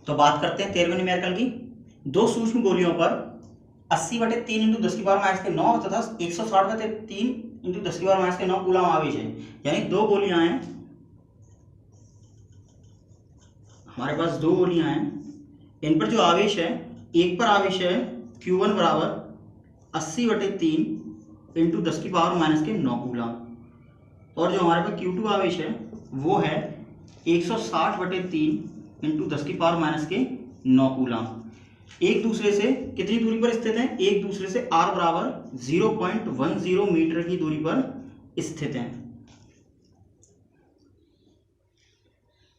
तो बात करते हैं 13वें न्यूमेरिकल की। दो सूक्ष्म गोलियों पर 80/3 इंटू 10 की पावर माइनस के 9 तथा 160/3 इंटू 10 की पावर माइनस के 9 कूलम आवेश है। यानी दो गोलियां हैं, हमारे पास दो गोलियां हैं, इन पर जो आवेश है, एक पर आवेश है Q1 बराबर 80/3 इंटू 10 की पावर माइनस के 9 कूलम, और जो हमारे पास Q2 आवेश है वो है 160/3 इंटू 10 की पावर माइनस के 9 कूलम। एक दूसरे से कितनी दूरी पर स्थित हैं, एक दूसरे से r बराबर 0.10 मीटर की दूरी पर स्थित हैं।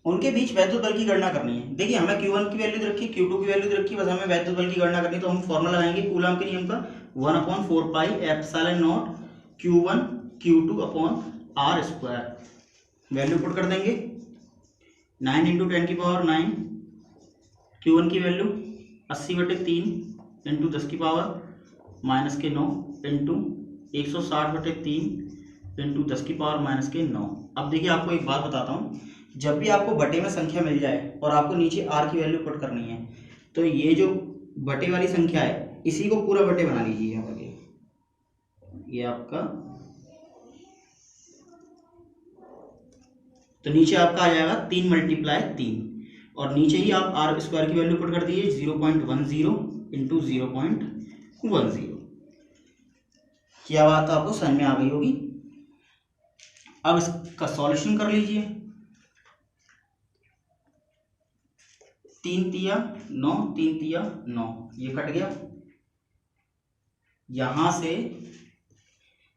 उनके बीच वैद्युत बल की गणना करनी है। देखिए हमें Q1 की वैल्यू रखी, Q2 की वैल्यू रखी, बस हमें वैद्युत बल की गणना करनी। तो हम फॉर्मूला लगाएंगे कूलम के नियम का, 1/4 pi epsilon not Q1 Q2 upon r square. Value put कर देंगे, 9 इंटू 10 की पावर 9, Q1 की वैल्यू 80/3 इंटू 10 की पावर माइनस के 9 इंटू 160/3 इंटू 10 की पावर माइनस के 9। अब देखिए आपको एक बात बताता हूँ, जब भी आपको बटे में संख्या मिल जाए और आपको नीचे r की वैल्यू पुट करनी है, तो ये जो बटे वाली संख्या है इसी को पूरा बटे बना लीजिए। यहाँ पर ये आपका, तो नीचे आपका आ जाएगा 3 × 3, और नीचे ही आप r स्क्वायर की वैल्यू पुट कर दीजिए 0.10 इंटू 0.10। क्या बात आपको समझ में आ गई होगी। अब इसका सॉल्यूशन कर लीजिए। 3 तिया 9, 3 तिया 9, ये कट गया। यहां से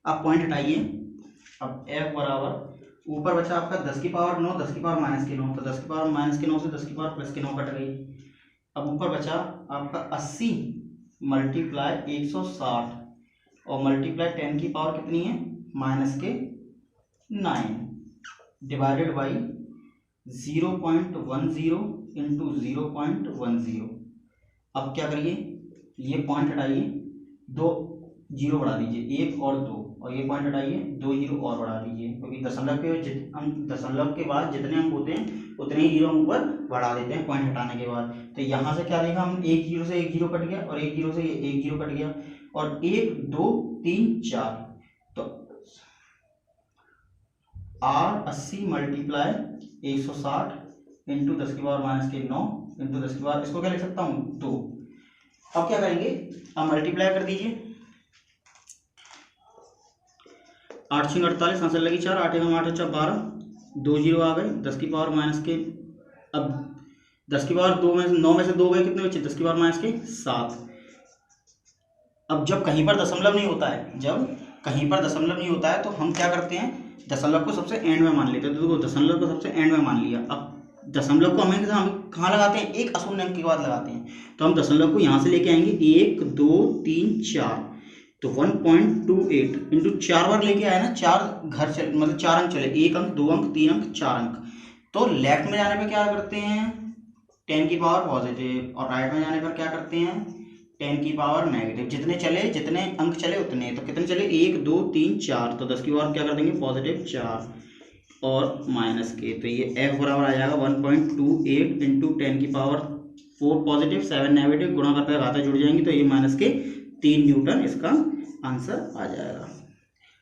आप पॉइंट हटाइए। अब F बराबर, ऊपर बचा आपका 10 की पावर 9, 10 की पावर माइनस के 9, तो 10 की पावर माइनस के 9 से 10 की पावर प्लस के 9 कट गई। अब ऊपर बचा आपका 80 × 160 और मल्टीप्लाई 10 की पावर कितनी है, माइनस के 9, डिवाइडेड बाई 0.10 इंटू 0.10। अब क्या करिए, ये पॉइंट हटाइए, 2 जीरो बढ़ा दीजिए, 1 और 2, और ये पॉइंट हटाइए, 2 जीरो और बढ़ा दीजिए, क्योंकि दशमलव के बाद जितने अंक होते हैं उतने ही जीरो ऊपर बढ़ा देते हैं पॉइंट हटाने के बाद। तो यहाँ से क्या देखा हम, 1 जीरो से 1 जीरो कट गया, और 1 जीरो से 1 जीरो कट गया, और 1 2 3 4, तो r 80 × 160 इंटू 10 की पावर माइनस के 9 इंटू 10 की पावर, इसको क्या लिख सकता हूँ 2। अब क्या करेंगे, अब मल्टीप्लाई कर दीजिए, 8 6 48, आंसर लगी 4, 8 1 8 अच्छा 12, 2 जीरो आ गए, 10 की पावर माइनस के, अब 10 की पावर 2 में से 9 में से 2 गए, कितने बचे, 10 की पावर माइनस के 7। अब जब कहीं पर दशमलव नहीं होता है, जब कहीं पर दशमलव नहीं होता है तो हम क्या करते हैं, दशमलव को सबसे एंड में मान लेते हैं। तो देखो दशमलव को सबसे एंड में मान लिया। अब दशमलव को हम कहाँ लगाते हैं, एक अशून्य अंक के बाद लगाते हैं। तो हम दशमलव को यहाँ से लेके आएंगे 1 2 3 4, तो 1.28 इंटू 4 बार लेके आए ना, 4 घर चले, मतलब 4 अंक चले, 1 अंक 2 अंक 3 अंक 4 अंक। तो लेफ्ट में जाने पर क्या करते हैं, 10 की पावर पॉजिटिव, और राइट में जाने पर क्या करते हैं, 10 की पावर नेगेटिव। जितने चले, जितने अंक चले उतने, तो कितने चले, 1 2 3 4, तो 10 की पावर क्या कर देंगे, पॉजिटिव 4 और माइनस के, तो ये F बराबर आ जाएगा 1.28 इंटू 10 की पावर 4 पॉजिटिव 7 नेगेटिव, गुणा करते घाते जुड़ जाएंगी, तो ये माइनस के 3 न्यूटन इसका आंसर आ जाएगा।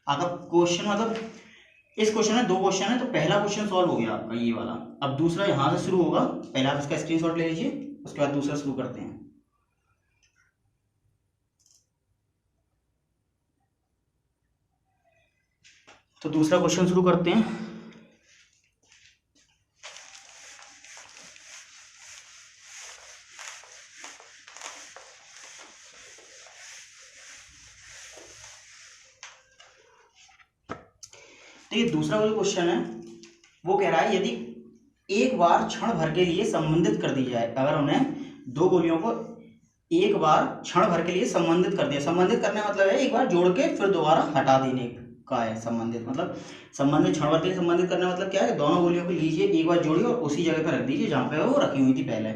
अगर क्वेश्चन, मतलब इस क्वेश्चन में 2 क्वेश्चन है, तो पहला क्वेश्चन सॉल्व हो गया आपका ये वाला। अब दूसरा यहाँ से शुरू होगा, पहले आप इसका स्क्रीनशॉट ले लीजिए, उसके बाद दूसरा शुरू करते हैं। तो दूसरा क्वेश्चन शुरू करते हैं। तो ये दूसरा जो क्वेश्चन है वो कह रहा है, यदि एक बार क्षण भर के लिए संबंधित कर दी जाए, अगर उन्हें दो गोलियों को एक बार क्षण भर के लिए संबंधित कर दिया, संबंधित करने मतलब है एक बार जोड़ के फिर दोबारा हटा देने, का है संबंधित, मतलब संबंधित क्षणभर के लिए संबंधित करने मतलब क्या है, दोनों गोलियों को लीजिए, एक बार जोड़िए और उसी जगह पर रख दीजिए जहाँ पे वो रखी हुई थी पहले,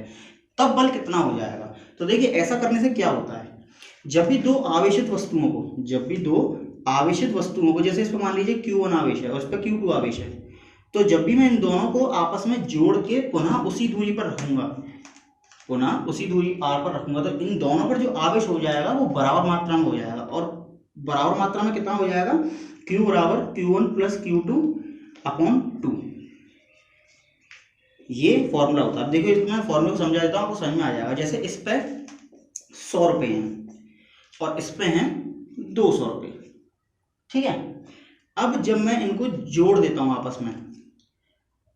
तब बल कितना हो जाएगा। तो देखिए ऐसा करने से क्या होता है, जब भी दो आवेशित वस्तुओं को, जैसे इस पर मान लीजिए Q1 आवेश है और इस पर Q2 आवेश है, तो जब भी मैं इन दोनों को आपस में जोड़ के पुनः उसी दूरी पर रखूंगा, R पर रखूंगा, तो इन दोनों पर जो आवेश हो जाएगा वो बराबर मात्रा में हो जाएगा, और बराबर मात्रा में कितना हो जाएगा, Q बराबर Q1 प्लस Q2 अपॉन 2। ये फॉर्मूला होता है। देखिए इसमें फॉर्मूला को समझा देता हूँ, आपको समझ में आ जाएगा। जैसे इस पे 100 रुपये हैं और इस पे हैं 200 रुपये, ठीक है। अब जब मैं इनको जोड़ देता हूँ आपस में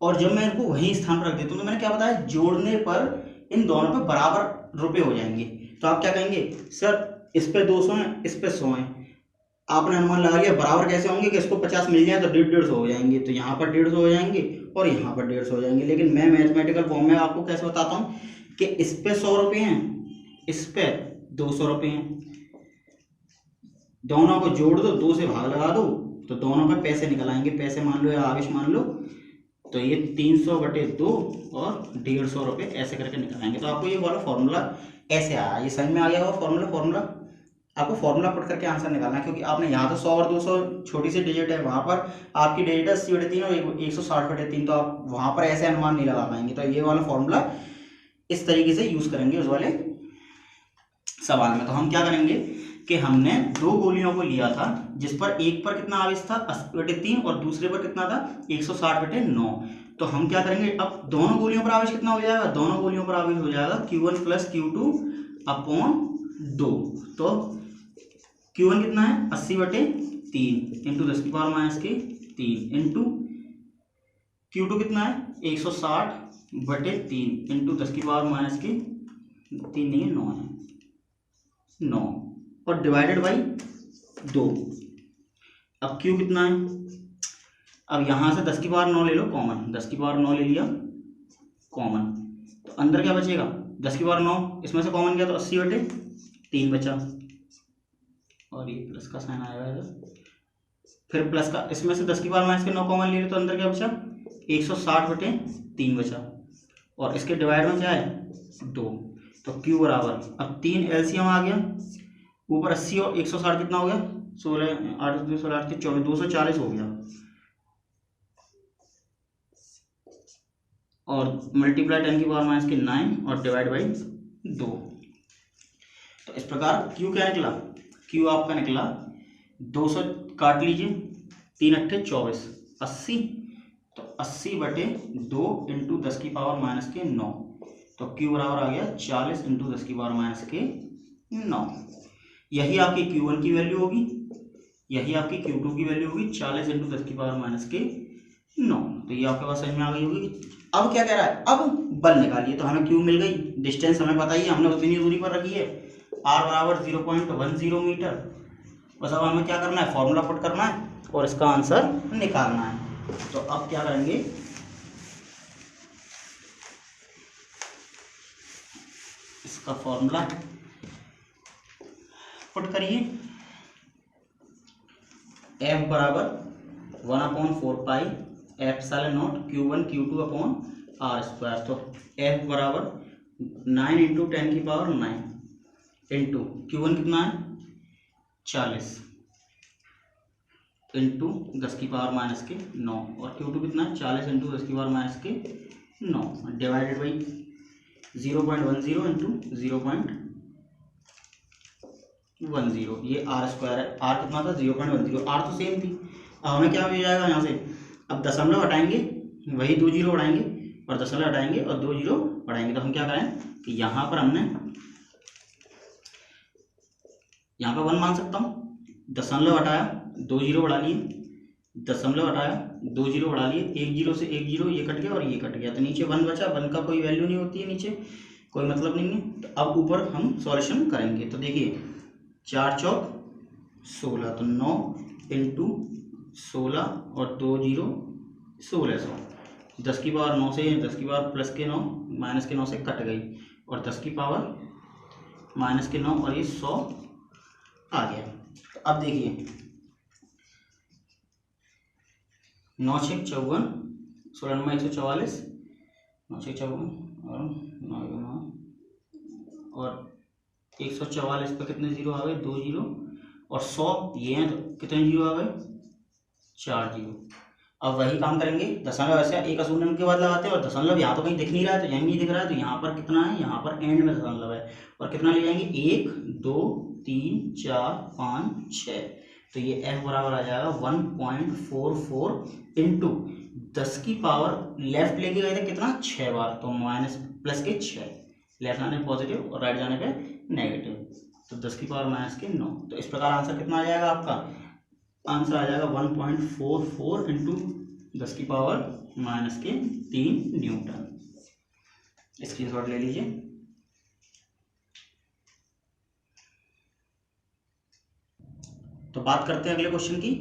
और जब मैं इनको वही स्थान पर रख देता हूँ, तो मैंने क्या बताया, जोड़ने पर इन दोनों पे बराबर रुपए हो जाएंगे। तो आप क्या कहेंगे, सर इस पे 200 है, इस पे 100 है, आपने अनुमान लगा लिया बराबर कैसे होंगे कि इसको 50 मिल जाए तो 150 हो जाएंगे, तो यहाँ पर 150 हो जाएंगे और यहाँ पर 150 हो जाएंगे। लेकिन मैं मैथमेटिकल फॉर्म में आपको कैसे बताता हूँ कि इस पे 100 रुपये हैं, इस पे 200 रुपये हैं, दोनों को जोड़ दो, 2 से भाग लगा दो, तो दोनों पे पैसे निकल आएंगे, पैसे मान लो या आवेश मान लो, तो ये 300/2 और 150 रुपये ऐसे करके निकल आएंगे। तो आपको ये वाला फॉर्मूला ऐसे आया, ये समझ में आ गया होगा फॉर्मूला। आपको फॉर्मूला पुट करके आंसर निकालना है, क्योंकि आपने यहाँ तो 100 और 200 छोटी सी डिजिट है, वहाँ पर आपकी डिजिट है 80/3 और 160/3, तो आप वहाँ पर ऐसे अनुमान नहीं लगा पाएंगे। तो ये वाला फॉर्मूला इस तरीके से यूज करेंगे उस वाले सवाल में। तो हम क्या करेंगे कि हमने दो गोलियों को लिया था, जिस पर एक पर कितना आवेश था 80/3 और दूसरे पर कितना था 160/9। तो हम क्या करेंगे, अब दोनों गोलियों पर आवेश कितना हो जाएगा, दोनों गोलियों पर आवेश हो जाएगा Q1 प्लस Q2 अपॉन 2। तो Q1 कितना है 80/3 इंटू 10⁻³ इंटू Q2 कितना है 160/3 इंटू 10⁻³ नहीं है 9 है 9 और डिवाइडेड बाई 2। अब Q कितना है, अब यहाँ से 10⁻9 ले लो कॉमन, 10⁻9 ले लिया कॉमन, तो अंदर क्या बचेगा 10⁻9, इसमें से कॉमन गया तो 80/3 बचा, और ये प्लस का साइन आएगा इधर, फिर प्लस का, इसमें से 10⁻9 कॉमन ले लो तो अंदर क्या बचा 160/3 बचा, और इसके डिवाइड में क्या है 2। तो Q बराबर, अब 3 LCM आ गया, ऊपर 80 और 160 कितना हो गया 16 8 16 8 24 240 हो गया, और मल्टीप्लाई 10⁻9 और डिवाइड बाई 2। तो इस प्रकार Q क्या निकला, Q आपका निकला 200 काट लीजिए, 3 × 8 = 24 80, तो 80/2 इंटू 10⁻9, तो Q बराबर आ गया 40 इंटू 10⁻9। यही आपकी Q1 की वैल्यू होगी, यही आपकी Q2 की वैल्यू होगी 40 इंटू 10⁻9। तो ये आपके पास समझ में आ गई होगी। अब क्या कह रहा है, अब बल निकालिए। तो हमें Q मिल गई, डिस्टेंस हमें पता ही है, हमने उतनी दूरी पर रखी है, R बराबर 0.10 मीटर। बस अब हमें क्या करना है, फॉर्मूला पुट करना है और इसका आंसर निकालना है। तो अब क्या करेंगे, इसका फॉर्मूला पुट करिए, F बराबर 1/4 ε0 Q1 Q2 अपॉन R²। तो F बराबर 9 इंटू 10⁹ इंटू Q1 कितना है 40 इंटू 10⁻9 और Q2 कितना है 40 इंटू 10⁻9 डिवाइडेड बाई 0.10 इंटू 0.10, ये R² है, R कितना था 0.10, R तो सेम थी। अब हमें क्या मिल जाएगा यहाँ से, अब दशमलव हटाएंगे, वही 2 जीरो बढ़ाएंगे और दशमलव हटाएंगे और 2 जीरो बढ़ाएंगे। तो हम क्या करें कि यहाँ पर हमने यहाँ पर 1 मान सकता हूँ, दशमलव हटाया 2 जीरो बढ़ा लिए, दशमलव हटाया 2 जीरो बढ़ा लिए, 1 जीरो से 1 जीरो ये कट गया और ये कट गया, तो नीचे 1 बचा, 1 का कोई वैल्यू नहीं होती है, नीचे कोई मतलब नहीं है। तो अब ऊपर हम सॉल्यूशन करेंगे। तो देखिए 4 चौक 16, तो 9 इंटू 16 और 2 जीरो 1600, 10⁻9 से 10⁻+9 -9 से कट गई और 10⁻−9 और ये 100 आ गया। तो अब देखिए 9 छः 54, 16 नंबर 144, 9 छः 54 और 9 और 144 पे कितने जीरो आ गए? 2 जीरो और 100 ये हैं तो कितने जीरो आ गए? 4 जीरो। अब वही काम करेंगे, दशमलव ऐसे एक अशून्य के बाद लगाते हैं और दशमलव यहाँ तो कहीं दिख नहीं रहा है तो यहीं नहीं दिख रहा है, तो यहाँ पर कितना है? यहाँ पर एंड में दशमलव है और कितना ले जाएंगे? 1 2 3 4 5 6, तो ये f बराबर आ जाएगा 1.44 इंटू 10 की पावर लेफ्ट लेके गए थे कितना? 6 बार, तो माइनस प्लस के 6, लेफ्ट जाने पे पॉजिटिव और राइट जाने पे नेगेटिव, तो 10 की पावर माइनस के 9। तो इस प्रकार आंसर कितना आ जाएगा आपका? आंसर आ जाएगा 1.44 इंटू 10 की पावर माइनस के 3 न्यूटन। स्क्रीनशॉट ले लीजिए। तो बात करते हैं अगले क्वेश्चन की।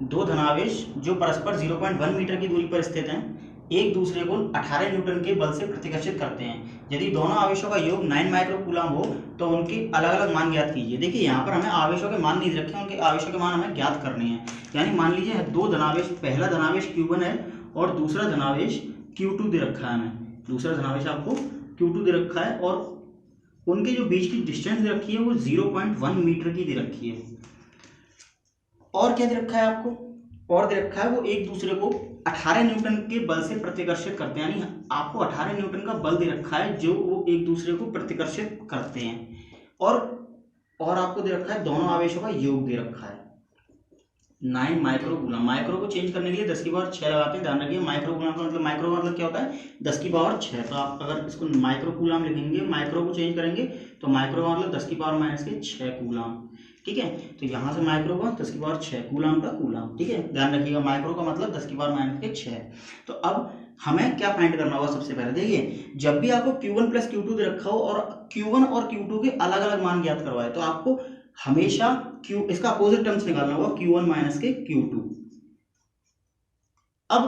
दो धनावेश जो परस्पर 0.1 मीटर की दूरी पर स्थित हैं एक दूसरे को 18 न्यूटन के बल से प्रतिकर्षित करते हैं। यदि दोनों आवेशों का योग 9 माइक्रो कूलम हो तो उनके अलग अलग मान ज्ञात कीजिए। देखिए यहाँ पर हमें आवेशों के मान नहीं दे रखे, उनके आवेशों के मान हमें ज्ञात करने हैं। यानी मान लीजिए दो धनावेश, पहला धनावेश Q1 है और दूसरा धनावेश Q2 दे रखा है हमें, दूसरा धनावेश आपको Q2 दे रखा है और उनके जो बीच की डिस्टेंस दे रखी है वो 0.1 मीटर की दे रखी है। और क्या दे रखा है आपको? और दे रखा है वो एक दूसरे को 18 न्यूटन के बल से प्रतिकर्षित करते हैं। यानी आपको 18 न्यूटन का बल दे रखा है जो वो एक दूसरे को प्रतिकर्षित करते हैं। और आपको दे रखा है दोनों आवेशों का योग दे रखा है 9 माइक्रो कूलम। माइक्रो को चेंज करने के लिए 10 की पावर 6 लगाते हैं, ध्यान रखिए। माइक्रो कूलम का मतलब, माइक्रो का मतलब क्या होता है? 10 की पावर 6। तो आप अगर इसको माइक्रो कूलम लिखेंगे, माइक्रो को चेंज करेंगे तो माइक्रो का मतलब 10 की पावर माइनस के 6 कूलम, ठीक है। तो यहाँ से माइक्रो का 10 की पावर 6 कूलम का कूलम, ठीक है, ध्यान रखिएगा। माइक्रो का मतलब 10 की पावर माइनस के 6। तो अब हमें क्या फाइंड करना होगा? सबसे पहले देखिए, जब भी आपको Q1 प्लस Q2 दे रखा हो और Q1 और Q2 के अलग अलग मान ज्ञात करवाए तो आपको हमेशा इसका अपोजिट टर्म्स निकालना होगा, Q1 माइनस के Q2। अब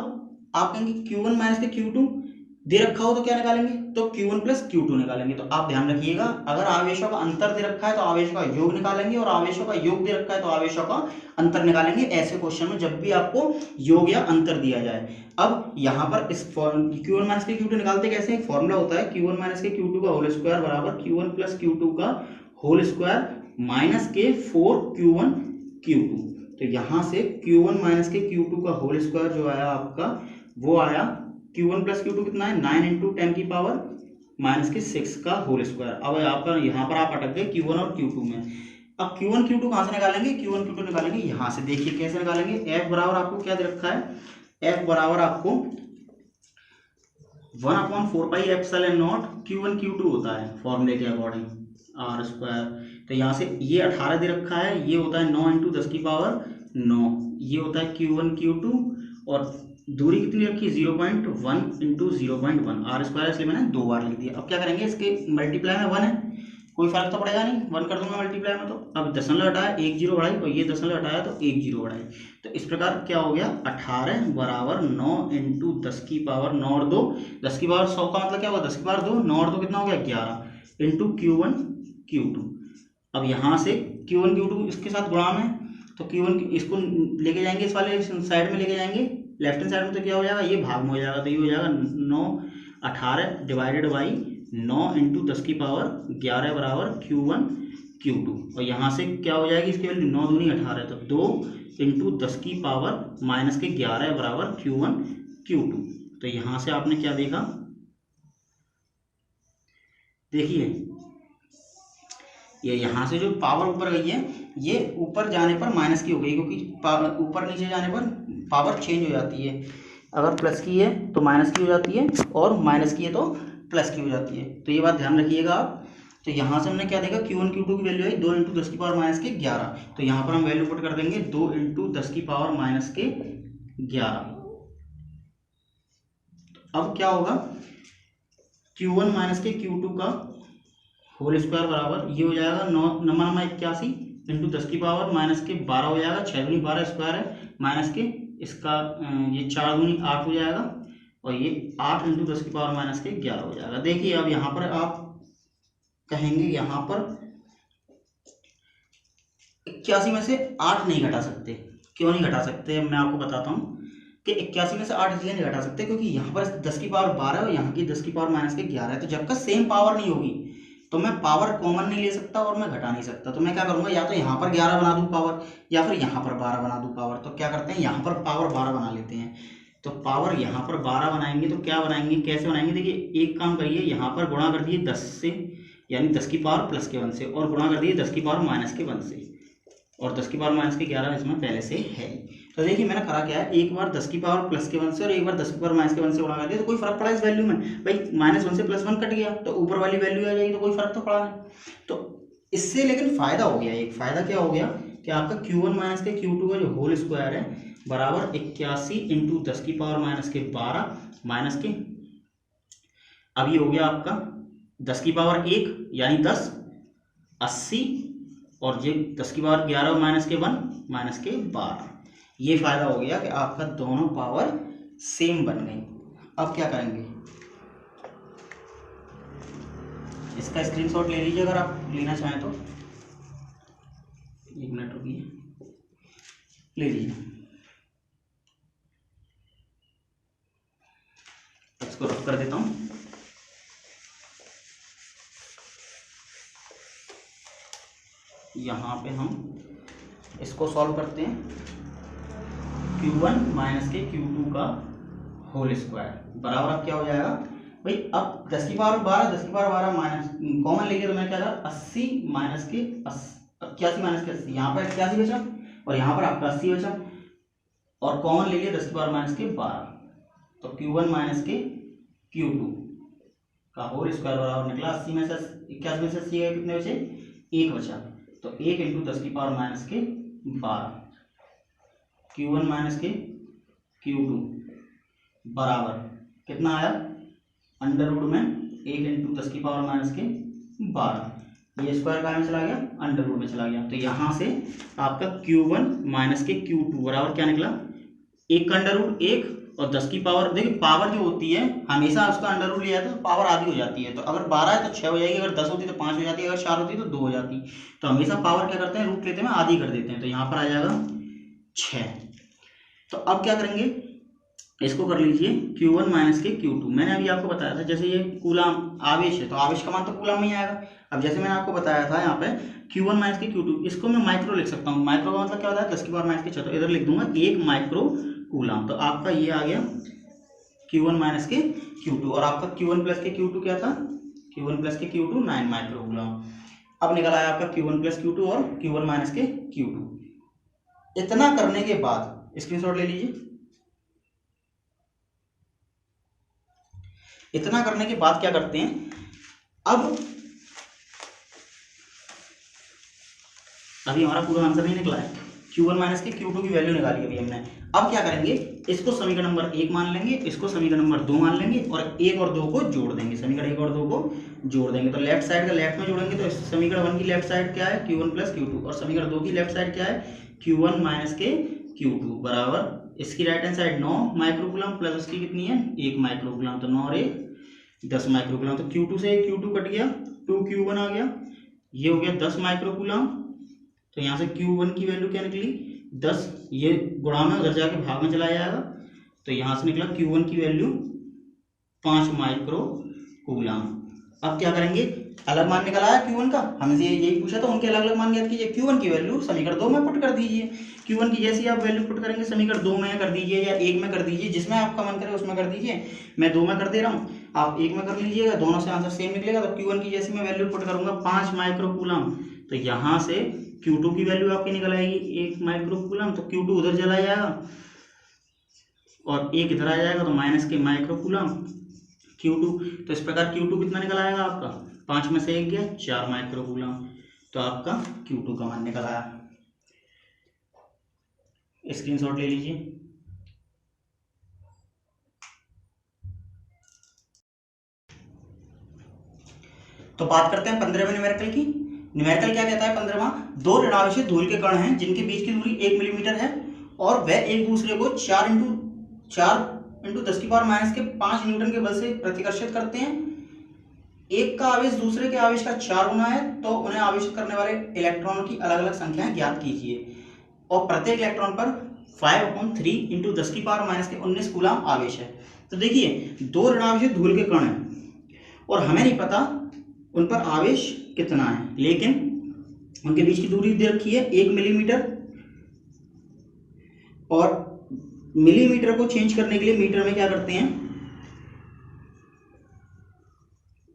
आप कहेंगे Q1 माइनस के Q2 दे रखा हो तो क्या निकालेंगे? तो Q1 प्लस Q2 निकालेंगे। तो आप ध्यान रखिएगा, अगर आवेशों का अंतर दे रखा है तो आवेशों का योग निकालेंगे और आवेशों का योग दे रखा है तो आवेशों का अंतर निकालेंगे। ऐसे क्वेश्चन में जब भी आपको योग या अंतर दिया जाए। अब यहाँ पर इस Q1 माइनस के Q2 निकालते कैसे? एक फॉर्मूला होता है Q1 माइनस के Q2 का होल स्क्वायर बराबर Q1 प्लस Q2 का होल स्क्वायर माइनस के 4Q1 Q2। तो यहाँ से Q1 माइनस के Q2 का होल स्क्वायर जो आया आपका वो आया Q1 प्लस Q2 कितना है? 9 इंटू 10 की पावर माइनस के 6 का होल स्क्वायर। अब यहाँ पर आप अटक गए Q1 और Q2 में। अब Q1 Q2 कहाँ से निकालेंगे? Q1 Q2 निकालेंगे यहाँ से। देखिए कैसे निकालेंगे। F बराबर आपको क्या दे रखा है? F बराबर आपको 1/4 pi epsilon not Q1 Q2 होता है फॉर्मूले के अकॉर्डिंग, आर स्क्वायर। तो यहाँ से ये 18 दे रखा है, ये होता है 9 इंटू 10 की पावर 9, ये होता है Q1 Q2 और दूरी कितनी रखी? 0.1 इंटू 0.1, आर स्क्वायर इसलिए मैंने 2 बार लिख दिया। अब क्या करेंगे? इसके मल्टीप्लाई में 1 है, कोई फर्क तो पड़ेगा नहीं, 1 कर दूंगा मल्टीप्लाई में। तो अब दशमलव हटाया 1 0 बढ़ाई और ये दशमलव हटाया तो 1 0 बढ़ाई। तो इस प्रकार क्या हो गया? 18 बराबर 9 इंटू 10 की पावर 9 और 2, 10 की पावर 100 का मतलब क्या होगा? 10 की पावर 2, 9 और 2 कितना हो गया? 11 इंटू Q1 Q2। अब यहाँ से Q1 Q2 इसके साथ गुणा में, तो Q1 इसको लेके जाएंगे, इस वाले साइड में लेके जाएंगे लेफ्ट हैंड साइड में, तो क्या हो जाएगा? ये भाग में हो जाएगा। तो ये हो जाएगा 9 18 डिवाइडेड बाई 9 इंटू 10 की पावर 11 बराबर Q1 Q2। और यहाँ से क्या हो जाएगी? इसकी वैल्यू 9 दूनी 18, तो 2 इंटू 10 की पावर माइनस के 11 बराबर Q1 Q2। तो यहाँ से आपने क्या देखा? देखिए ये यहाँ से जो पावर ऊपर गई है ये ऊपर जाने पर माइनस की हो गई, क्योंकि ऊपर नीचे जाने पर पावर चेंज हो जाती है। अगर प्लस की है तो माइनस की हो जाती है और माइनस की है तो प्लस की हो जाती है। तो ये बात ध्यान रखिएगा आप। तो यहाँ से हमने क्या देखा? Q1 Q2 की वैल्यू आई 2 इंटू 10 की पावर माइनस के 11। तो यहाँ पर हम वैल्यू पुट कर देंगे 2 इंटू 10 की पावर माइनस के 11। अब क्या होगा? Q1 माइनस के Q2 का होल स्क्वायर बराबर ये हो जाएगा 9 नंबर 81 इंटू 10 की पावर माइनस के 12 हो जाएगा, 6 दूनी 12 स्क्वायर है माइनस के इसका ये 4 दूनी 8 हो जाएगा और ये 8 इंटू 10 की पावर माइनस के 11 हो जाएगा। देखिए अब यहाँ पर आप कहेंगे यहाँ पर 81 में से 8 नहीं घटा सकते। क्यों नहीं घटा सकते? मैं आपको बताता हूँ कि 81 में से 8 इसलिए नहीं घटा सकते क्योंकि यहाँ पर 10 की पावर 12 और यहाँ की 10 की पावर माइनस के 11 है। तो जब तक सेम पावर नहीं होगी तो मैं पावर कॉमन नहीं ले सकता और मैं घटा नहीं सकता। तो मैं क्या करूंगा, या तो यहाँ पर 11 बना दूं पावर, या फिर यहाँ पर 12 बना दूं पावर। तो क्या करते हैं, यहाँ पर पावर 12 बना लेते हैं। तो पावर यहाँ पर 12 बनाएंगे तो क्या बनाएंगे, कैसे बनाएंगे, देखिए एक काम करिए, यहाँ पर गुणा कर दिए 10 से, यानी 10 की पावर प्लस के 1 से, और गुणा कर दिए 10 की पावर माइनस के 1 से, और 10 की पावर माइनस के 11 इसमें पहले से है। तो देखिए मैंने करा क्या है, एक बार 10 की पावर प्लस के 1 से और एक बार 10 की पावर माइनस के 1 से गुणा कर दिया, तो कोई फर्क पड़ा इस वैल्यू में भाई, -1 से +1 कट गया तो ऊपर वाली वैल्यू आ जाएगी, तो कोई फर्क तो पड़ा है। तो इससे लेकिन फायदा हो गया, एक फायदा क्या हो गया कि आपका Q1 माइनस के Q2 का जो होल स्क्वायर है बराबर 81 इंटू 10 की पावर माइनस के 12 माइनस के, अब ये हो गया आपका 10 की पावर 1 यानी 10, 80, और ये 10 की पावर 11 माइनस के 1 माइनस के 12। ये फायदा हो गया कि आपका दोनों पावर सेम बन गई। अब क्या करेंगे, इसका स्क्रीनशॉट ले लीजिए अगर आप लेना चाहें तो, 1 मिनट रुकिए, ले लीजिए। इसको रख कर देता हूं। यहाँ पे हम इसको सॉल्व करते हैं, Q1 माइनस के Q2 का होल स्क्वायर बराबर अब क्या हो जाएगा भाई, अब 10 की पावर 12, 10 की पावर 12 माइनस कॉमन लेके तो मैं क्या था 80 माइनस के 81 माइनस के 80, यहाँ पर 81 बचा और यहाँ पर आपका 80 बचा, और कॉमन ले लिया 10 की पावर माइनस के 12, तो Q1 माइनस के Q2 का होल स्क्वायर बराबर निकला 80 में से 81 में से 80 गए, कितने बचे, 1 बचा, तो 1 इंटू 10 की पावर माइनस के 12, Q1 माइनस के Q2 बराबर कितना आया, अंडर रूट में 1 इंटू 10 की पावर माइनस के 12, ये स्क्वायर कहाँ में चला गया, अंडर रूट में चला गया। तो यहाँ से आपका Q1 माइनस के Q2 बराबर क्या निकला, 1 का अंडर रूट 1 और 10 की पावर, देखिए पावर जो होती है हमेशा उसका अंडर रूट लिया जाता है तो पावर आधी हो जाती है, तो अगर 12 है तो 6 हो जाएगी, अगर 10 होती तो 5 हो जाती है, अगर 4 होती तो 2 हो जाती। तो हमेशा पावर क्या करते हैं, रूट लेते हैं आधी कर देते हैं, तो यहाँ पर आ जाएगा 6। तो अब क्या करेंगे, इसको कर लीजिए Q1 माइनस के Q2, मैंने अभी आपको बताया था जैसे ये कूलाम आवेश है तो आवेश का मान तो कूलाम में ही आएगा। अब जैसे मैंने आपको बताया था यहाँ पे Q1 माइनस के Q2, इसको मैं माइक्रो लिख सकता हूँ, माइक्रो का मतलब क्या होता है 10 की पावर माइनस के 6, तो इधर लिख दूंगा 1 माइक्रो कूलाम, तो आपका ये आ गया Q1 माइनस के Q2, और आपका Q1 प्लस के Q2 क्या था, Q1 प्लस के Q2 9 माइक्रो कूलाम। अब निकल आया आपका Q1 प्लस Q2 और Q1 माइनस के Q2। इतना करने के बाद स्क्रीनशॉट ले लीजिए, इतना करने के बाद क्या करते हैं, अब अभी हमारा पूरा आंसर नहीं निकला है, Q1 माइनस के Q2 की वैल्यू निकाली अभी हमने। अब क्या करेंगे, इसको समीकरण नंबर 1 मान लेंगे, इसको समीकरण नंबर 2 मान लेंगे, और 1 और 2 को जोड़ देंगे, समीकरण 1 और 2 को जोड़ देंगे। तो लेफ्ट साइड का लेफ्ट में जोड़ेंगे तो समीकरण 1 की लेफ्ट साइड क्या है, Q1 प्लस Q2, और समीकरण 2 की लेफ्ट साइड क्या है, Q1 माइनस के Q2 बराबर, इसकी right hand side 9 microcoulomb plus उसकी कितनी है 1 माइक्रोकूलम, तो 9 और 1 10 माइक्रोकूलम, तो Q2 से Q2 कट गया, 2Q1 आ गया, ये हो गया 10 माइक्रोकूलम। तो यहाँ से Q1 की वैल्यू क्या निकली 10, ये गुणा में उधर जाके भाग में चला जाएगा, तो यहाँ से निकला Q1 की वैल्यू 5 माइक्रोकूलम। अब क्या करेंगे, अलग मान निकल आया Q1 का, हमसे यही पूछा था, उनके अलग अलग मान ज्ञात कीजिए। Q1 की वैल्यू समीकरण 2 में पुट कर दीजिए, Q1 की जैसी आप वैल्यू पुट करेंगे समीकरण 2 में कर दीजिए या 1 में कर दीजिए, जिसमें आपका मन करे उसमें कर दीजिए। मैं 2 में कर दे रहा हूँ, आप 1 में कर लीजिएगा, दोनों से आंसर सेम निकलेगा। तो Q1 की जैसी मैं वैल्यू पुट करूंगा 5 माइक्रोकूलम, तो यहाँ से Q2 की वैल्यू आपकी निकल आएगी 1 माइक्रोकूलम, तो Q2 उधर चला जाएगा और 1 इधर आ जाएगा, तो माइनस के माइक्रोकूलम Q2। तो इस प्रकार Q2 कितना निकल आएगा आपका, 5 में से 1 गया 4 माइक्रोकूलम, तो आपका Q2 का मान निकल आया। स्क्रीनशॉट ले लीजिए। तो बात करते हैं 15वें न्यूमेरिकल की। न्यूमेरिकल क्या कहता है 15वां, 2 ऋणावेशित धूल के कण हैं जिनके बीच की दूरी 1 मिलीमीटर है और वह एक दूसरे को 4 इंटू 10 की पावर माइनस के 5 न्यूटन के बल से प्रतिकर्षित करते हैं। एक का आवेश दूसरे के आवेश का 4 गुना है, तो उन्हें आवेशित करने वाले इलेक्ट्रॉनों की अलग अलग संख्याएं ज्ञात कीजिए और प्रत्येक इलेक्ट्रॉन पर 5/3 इंटू 10 की पावर माइनस के 19 कूलम आवेश है। तो देखिए दो ऋणावेशित धूल के कण हैं और हमें नहीं पता उन पर आवेश कितना है, लेकिन उनके बीच की दूरी दे रखी है 1 मिलीमीटर, और मिलीमीटर को चेंज करने के लिए मीटर में क्या करते हैं,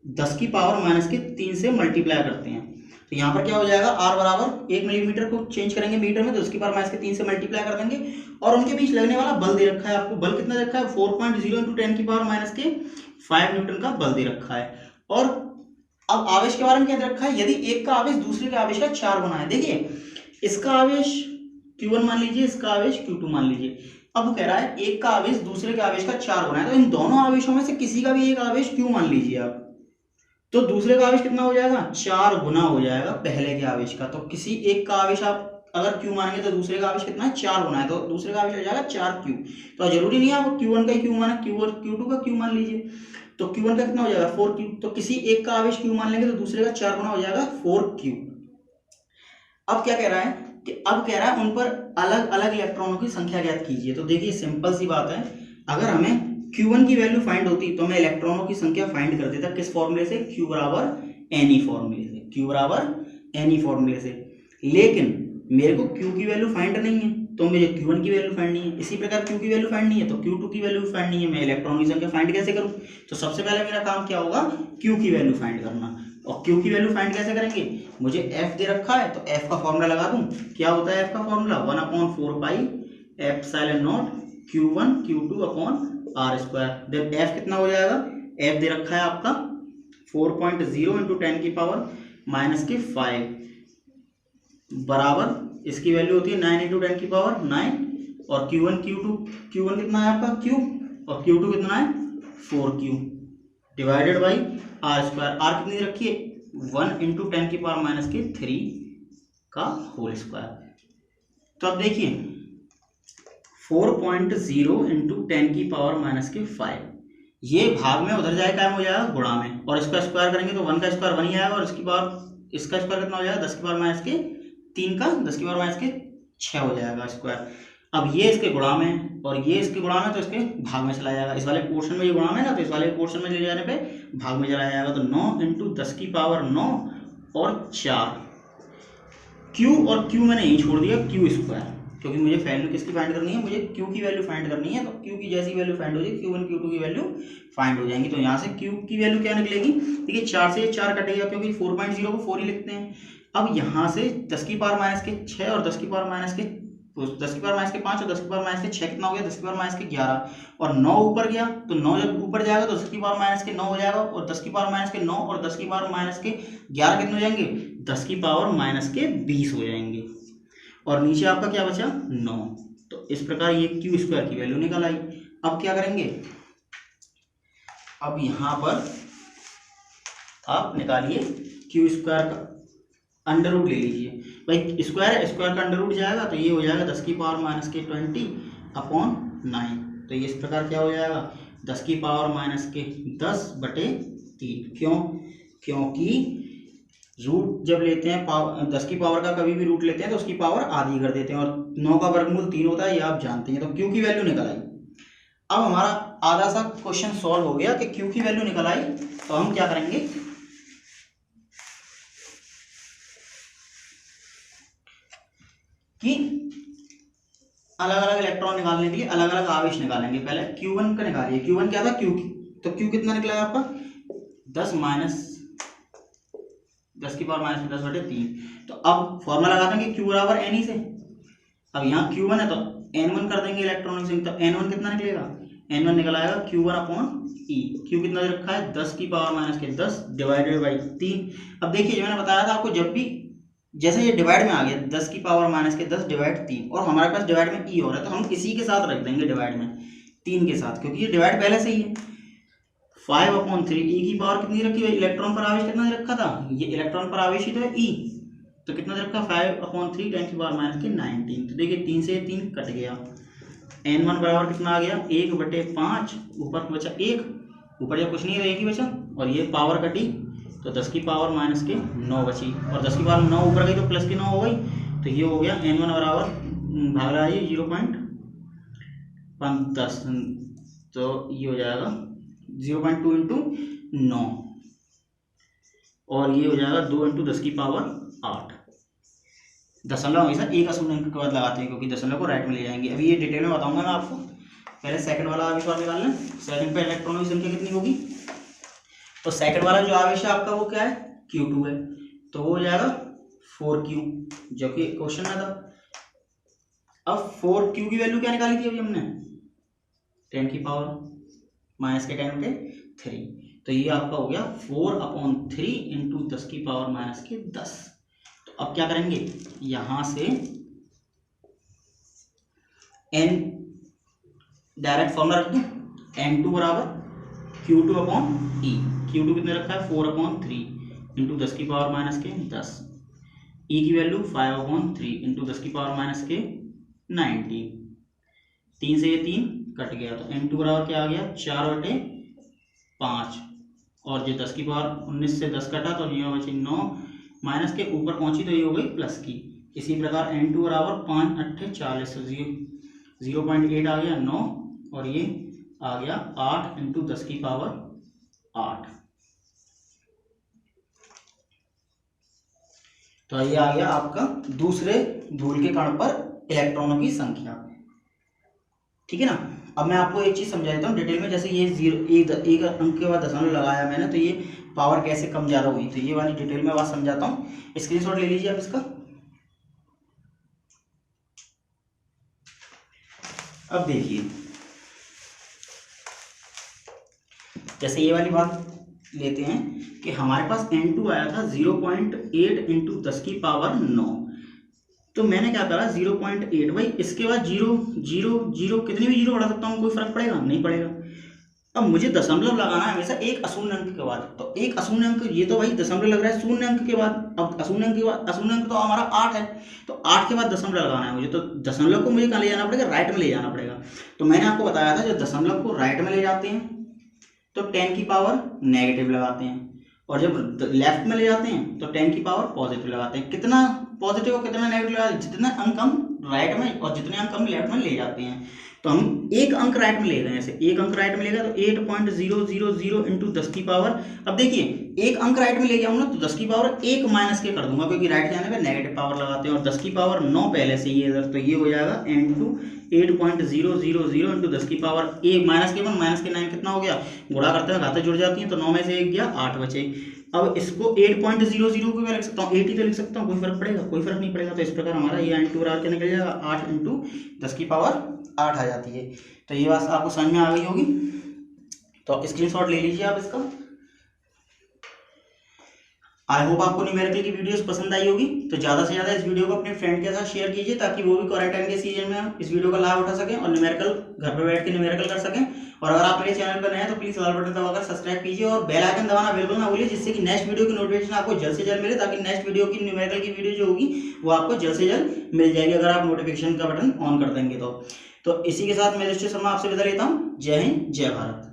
10 की पावर माइनस के 3 से मल्टीप्लाई करते हैं। तो यहाँ पर क्या हो जाएगा, r बराबर 1 मिलीमीटर को चेंज करेंगे मीटर में तो 10 की पावर माइनस के 3 से मल्टीप्लाई कर देंगे, और उनके बीच लगने वाला बल दे रखा है आपको। बल कितना दे रखा है, 4.0 इंटू 10 की पावर माइनस के 5 न्यूटन का बल दे रखा है। और अब आवेश के बारे में क्या दे रखा है, यदि एक का आवेश दूसरे के आवेश का 4 गुना है। देखिए इसका आवेश Q1 मान लीजिए, इसका आवेश Q2 मान लीजिए। अब वो कह रहा है एक का आवेश दूसरे के आवेश का 4 गुना है, तो इन दोनों आवेशों में से किसी का भी एक आवेश Q मान लीजिए आप, तो दूसरे का आवेश कितना हो जाएगा, 4 गुना हो जाएगा पहले के आवेश का। तो किसी एक का आवेश आप अगर Q मानेंगे तो दूसरे का आवेश कितना है, 4 गुना है, तो दूसरे का आवेश हो जाएगा 4Q। तो जरूरी नहीं है आप Q1 का Q माने, Q और Q2 का Q मान लीजिए। तो Q1 का कितना हो जाएगा 4Q, तो किसी एक का आवेश Q मान लेंगे तो दूसरे का 4 गुना हो जाएगा 4Q। अब क्या कह रहा है कि अब कह रहा है उन पर अलग अलग इलेक्ट्रॉनों की संख्या ज्ञात कीजिए। तो देखिए सिंपल सी बात है, अगर हमें Q1 की वैल्यू फाइंड होती तो मैं इलेक्ट्रॉनों की संख्या फाइंड कर देता किस फॉर्मूले से, Q बराबर Ne फॉर्मूले से, Q बराबर Ne फॉर्मूले से। लेकिन मेरे को Q की वैल्यू फाइंड नहीं है तो मुझे Q1 की वैल्यू फाइंड नहीं है, इसी प्रकार Q की वैल्यू फाइंड नहीं है तो Q2 की वैल्यू फाइंड नहीं है, मैं इलेक्ट्रॉन की संख्या फाइंड कैसे करूं। तो सबसे पहले मेरा काम क्या होगा, Q की वैल्यू फाइंड करना। और Q की वैल्यू फाइंड कैसे करेंगे, मुझे F दे रखा है तो F का फॉर्मूला लगा दूं। क्या होता है F का formula, 1/4 pi epsilon not Q1 Q2 upon R square. F कितना हो जाएगा, F दे रखा है आपका 4.0 इंटू 10 की पावर माइनस के 5 बराबर इसकी वैल्यू होती है 9 इंटू 10 की पावर 9, और Q1 कितना है आपका Q, और Q2 कितना है 4Q divided by R square. R कितनी रखी है, 1 इंटू 10 की पावर माइनस के 3 का होल स्क्वायर। तो अब देखिए 4.0 इंटू 10 की पावर माइनस के 5, ये भाग में उधर जाए कायम हो जाएगा गुणा में, और इसका स्क्वायर करेंगे तो 1 का स्क्वायर 1 ही आएगा, और इसकी पावर इसका स्क्वायर कितना हो जाएगा 10 की पावर माइनस के 3 का 10 की पावर माइनस के 6 हो जाएगा स्क्वायर। अब ये इसके गुणा में और ये इसके गुणा में, तो इसके भाग में चला जाएगा। इस वाले पोर्शन में ये गुणा में ना, तो इस वाले पोर्शन में ले जाने पे भाग में चला जाएगा। तो 9 इंटू 10 की पावर 9 और 4 Q, और Q मैंने यही छोड़ दिया Q स्क्वायर, क्योंकि मुझे वैल्यू किसकी फाइंड करनी है, मुझे Q की वैल्यू फाइंड करनी है। तो Q की जैसी वैल्यू फाइंड हो जाएगी Q1 Q2 की वैल्यू फाइंड हो जाएंगी। तो यहाँ से Q की वैल्यू क्या निकलेगी, देखिए 4 से 4 कटेगा क्योंकि 4.0 को 4 ही लिखते हैं। अब यहाँ से 10 की पावर माइनस के 6 और 10 की पावर माइनस के 5 और 10 की पावर माइनस के 6 कितना हो गया, 10 की पावर माइनस के 11, और 9 ऊपर गया तो 9 जब ऊपर जाएगा तो 10 की पावर माइनस के 9 हो जाएगा, और 10 की पावर माइनस के 9 और 10 की पावर माइनस के 11 कितने हो जाएंगे, 10 की पावर माइनस के 20 हो जाएंगे, और नीचे आपका क्या बचा 9। तो इस प्रकार ये Q स्क्वायर की वैल्यू निकल आई। अब क्या करेंगे, अब यहाँ पर आप निकालिए Q स्क्वायर का अंडर रूट ले लीजिए। भाई स्क्वायर है, स्क्वायर का अंडर रूट जाएगा तो ये हो जाएगा 10 की पावर माइनस के 20 अपॉन 9। तो ये इस प्रकार क्या हो जाएगा, 10 की पावर माइनस के 10/3। क्यों, क्योंकि रूट जब लेते हैं 10 की पावर का कभी भी रूट लेते हैं तो उसकी पावर आधी कर देते हैं, और 9 का वर्गमूल 3 होता है, ये आप जानते हैं। तो Q की वैल्यू निकल आई। अब हमारा आधा सा क्वेश्चन सॉल्व हो गया कि Q की वैल्यू निकल आई। तो हम क्या करेंगे कि अलग अलग इलेक्ट्रॉन निकालने के लिए अलग अलग आवेश निकालेंगे। पहले Q1 का निकालिए। Q1 क्या था, तो Q कितना निकलेगा आपका 10 की पावर माइनस 10/3। तो अब फॉर्मूला लगा देंगे Q बराबर Ne से। अब यहाँ Q1 है तो N1 कर देंगे इलेक्ट्रॉन से, तो N1 कितना निकलेगा, N1 निकल आएगा Q1 अपॉन E। Q कितना दे रखा है 10 की पावर माइनस के 10 डिवाइडेड बाई 3। अब देखिए जो मैंने बताया था आपको, जब भी जैसे ये डिवाइड में आ गया 10 की पावर माइनस के 10 डिवाइड 3, और हमारे पास डिवाइड में E हो रहा है, तो हम इसी के साथ रख देंगे डिवाइड में 3 के साथ, क्योंकि ये डिवाइड पहले से ही है। 5/3 E की पावर कितनी रखी है, इलेक्ट्रॉन पर आवेश कितना रखा था, ये इलेक्ट्रॉन पर आवेश ही तो है E, तो कितना रखा 5/3 10 की पावर माइनस के 19। तो देखिए 3 से 3 कट गया। N1 बराबर कितना आ गया 1/5, ऊपर बचा 1, ऊपर जब कुछ नहीं है 1 ही बचा, और ये पावर कटी तो 10 की पावर माइनस के 9 बची, और 10 की पावर 9 ऊपर गई तो प्लस की 9 हो गई। तो ये हो गया N1 बराबर भाग रहा है 0.9 10, तो ये हो जाएगा 0.2 इंटू 9 और ये हो जाएगा 2 इंटू 10 की पावर 8। दशमलव हमेशा एक अशून्य अंक के बाद लगाते हैं क्योंकि दशमलव को राइट में ले जाएंगे। अभी ये डिटेल में बताऊंगा मैं आपको। पहले सेकंड वाला आवेश निकाल लें। सेकंड पे इलेक्ट्रॉनों की संख्या कितनी होगी, तो सेकंड वाला जो आवेश है आपका वो क्या है, Q2 है, तो वो हो जाएगा 4Q, जो कि क्वेश्चन में था। अब 4Q की वैल्यू क्या निकाली थी अभी हमने, 10 की पावर माइनस के 10 के 3, तो ये आपका हो गया 4/3 इंटू 10 की पावर माइनस के 10। तो अब क्या करेंगे, यहां से n डायरेक्ट फॉर्मूला रख दूं, N2 बराबर Q2/E। Q2 कितने रखा है, 4/3 इंटू 10 की पावर माइनस के 10। E की वैल्यू 5/3 इंटू 10 की पावर माइनस के 90। 3 से ये 3 कट गया, तो N2 बराबर क्या आ गया, 4/5, और जो 10 की पावर 19 से 10 कटा तो ये बची 9, माइनस के ऊपर पहुंची तो ये हो गई प्लस की। इसी प्रकार N2 बराबर 5×8 40, 0.8 आ गया 9, और ये आ गया 8 इंटू 10 की पावर 8। तो ये आ गया आपका दूसरे धूल के कण पर इलेक्ट्रॉनों की संख्या। ठीक है ना। अब मैं आपको एक चीज समझा देता हूँ डिटेल में। जैसे ये एक अंक के बाद दशमलव लगाया मैंने, तो ये पावर कैसे कम ज्यादा हुई, तो ये वाली डिटेल में बात समझाता हूँ। स्क्रीनशॉट ले लीजिए आप इसका। अब देखिए, जैसे ये वाली बात लेते हैं कि हमारे पास N2 आया था 0.8 इंटू 10 की पावर 9, तो मैंने क्या करा 0.8, भाई इसके बाद 0 0 0 कितनी भी 0 बढ़ा सकता हूँ, कोई फर्क पड़ेगा नहीं पड़ेगा। अब मुझे दशमलव लगाना है हमेशा एक अशून्य अंक के बाद, तो एक अशून्य अंक, ये तो भाई दशमलव लग रहा है शून्य अंक के बाद। अब अशून्य अंक के बाद, अशून्य अंक तो हमारा 8 है, तो 8 के बाद दशमलव लगाना है मुझे, तो दशमलव को मुझे कहाँ ले जाना पड़ेगा, राइट में ले जाना पड़ेगा। तो मैंने आपको बताया था जो दशमलव को राइट में ले जाते हैं तो 10 की पावर नेगेटिव लगाते हैं, और जब लेफ्ट में ले जाते हैं तो 10 की पावर पॉजिटिव लगाते हैं। कितना पॉजिटिव और कितना नेगेटिव लगाते हैं, जितने अंक हम राइट में और जितने अंक हम लेफ्ट में ले जाते हैं। तो हम एक अंक राइट में ले रहे हैं, ऐसे एक अंक राइट में लेगा तो 8.000 इंटू 10 की पावर। अब देखिए एक अंक राइट में ले जाऊँ ना तो 10 की पावर 1 माइनस के कर दूंगा, क्योंकि राइट जाने पे नेगेटिव पावर लगाते हैं, और 10 की पावर 9 पहले से ये इधर, तो ये हो जाएगा N2 8.000 इंटू 10 की पावर 1 माइनस के 1 माइनस के 9 कितना हो गया, गुणा करते हैं घातें जुड़ जाती हैं, तो 9 में से 1 गया 8 बचे। अब इसको 8.00 को मैं लिख सकता हूँ, 80 तो लिख सकता हूँ, कोई फर्क पड़ेगा, कोई फर्क नहीं पड़ेगा। तो इस प्रकार हमारा ये N2 बराबर क्या निकल जाएगा, 8 इंटू 10 की पावर 8 आ जाती है। तो ये बात आपको समझ में आ गई होगी, तो स्क्रीनशॉट ले लीजिए आप इसका। आई होप आपको न्यूमेरिकल की वीडियोस पसंद आई होगी, तो ज़्यादा से ज़्यादा इस वीडियो को अपने फ्रेंड के साथ शेयर कीजिए, ताकि वो भी क्वारंटाइन के सीजन में इस वीडियो का लाभ उठा सकें और न्यूमेरिकल घर पर बैठ के न्यूमेरिकल कर सकें। और अगर आप मेरे चैनल पर नए हैं तो प्लीज़ लाल बटन दबाकर सब्सक्राइब कीजिए और बेल आइकन दबाना बिल्कुल ना भूलिए, जिससे कि नेक्स्ट वीडियो की नोटिफिकेशन आपको जल्द से जल्द मिले, ताकि नेक्स्ट वीडियो की न्यूमेरिकल की वीडियो जो होगी वो आपको जल्द से जल्द मिल जाएगी अगर आप नोटिफिकेशन का बटन ऑन कर देंगे तो इसी के साथ मैं ऋषि शर्मा आपसे विदा लेता हूँ। जय हिंद, जय भारत।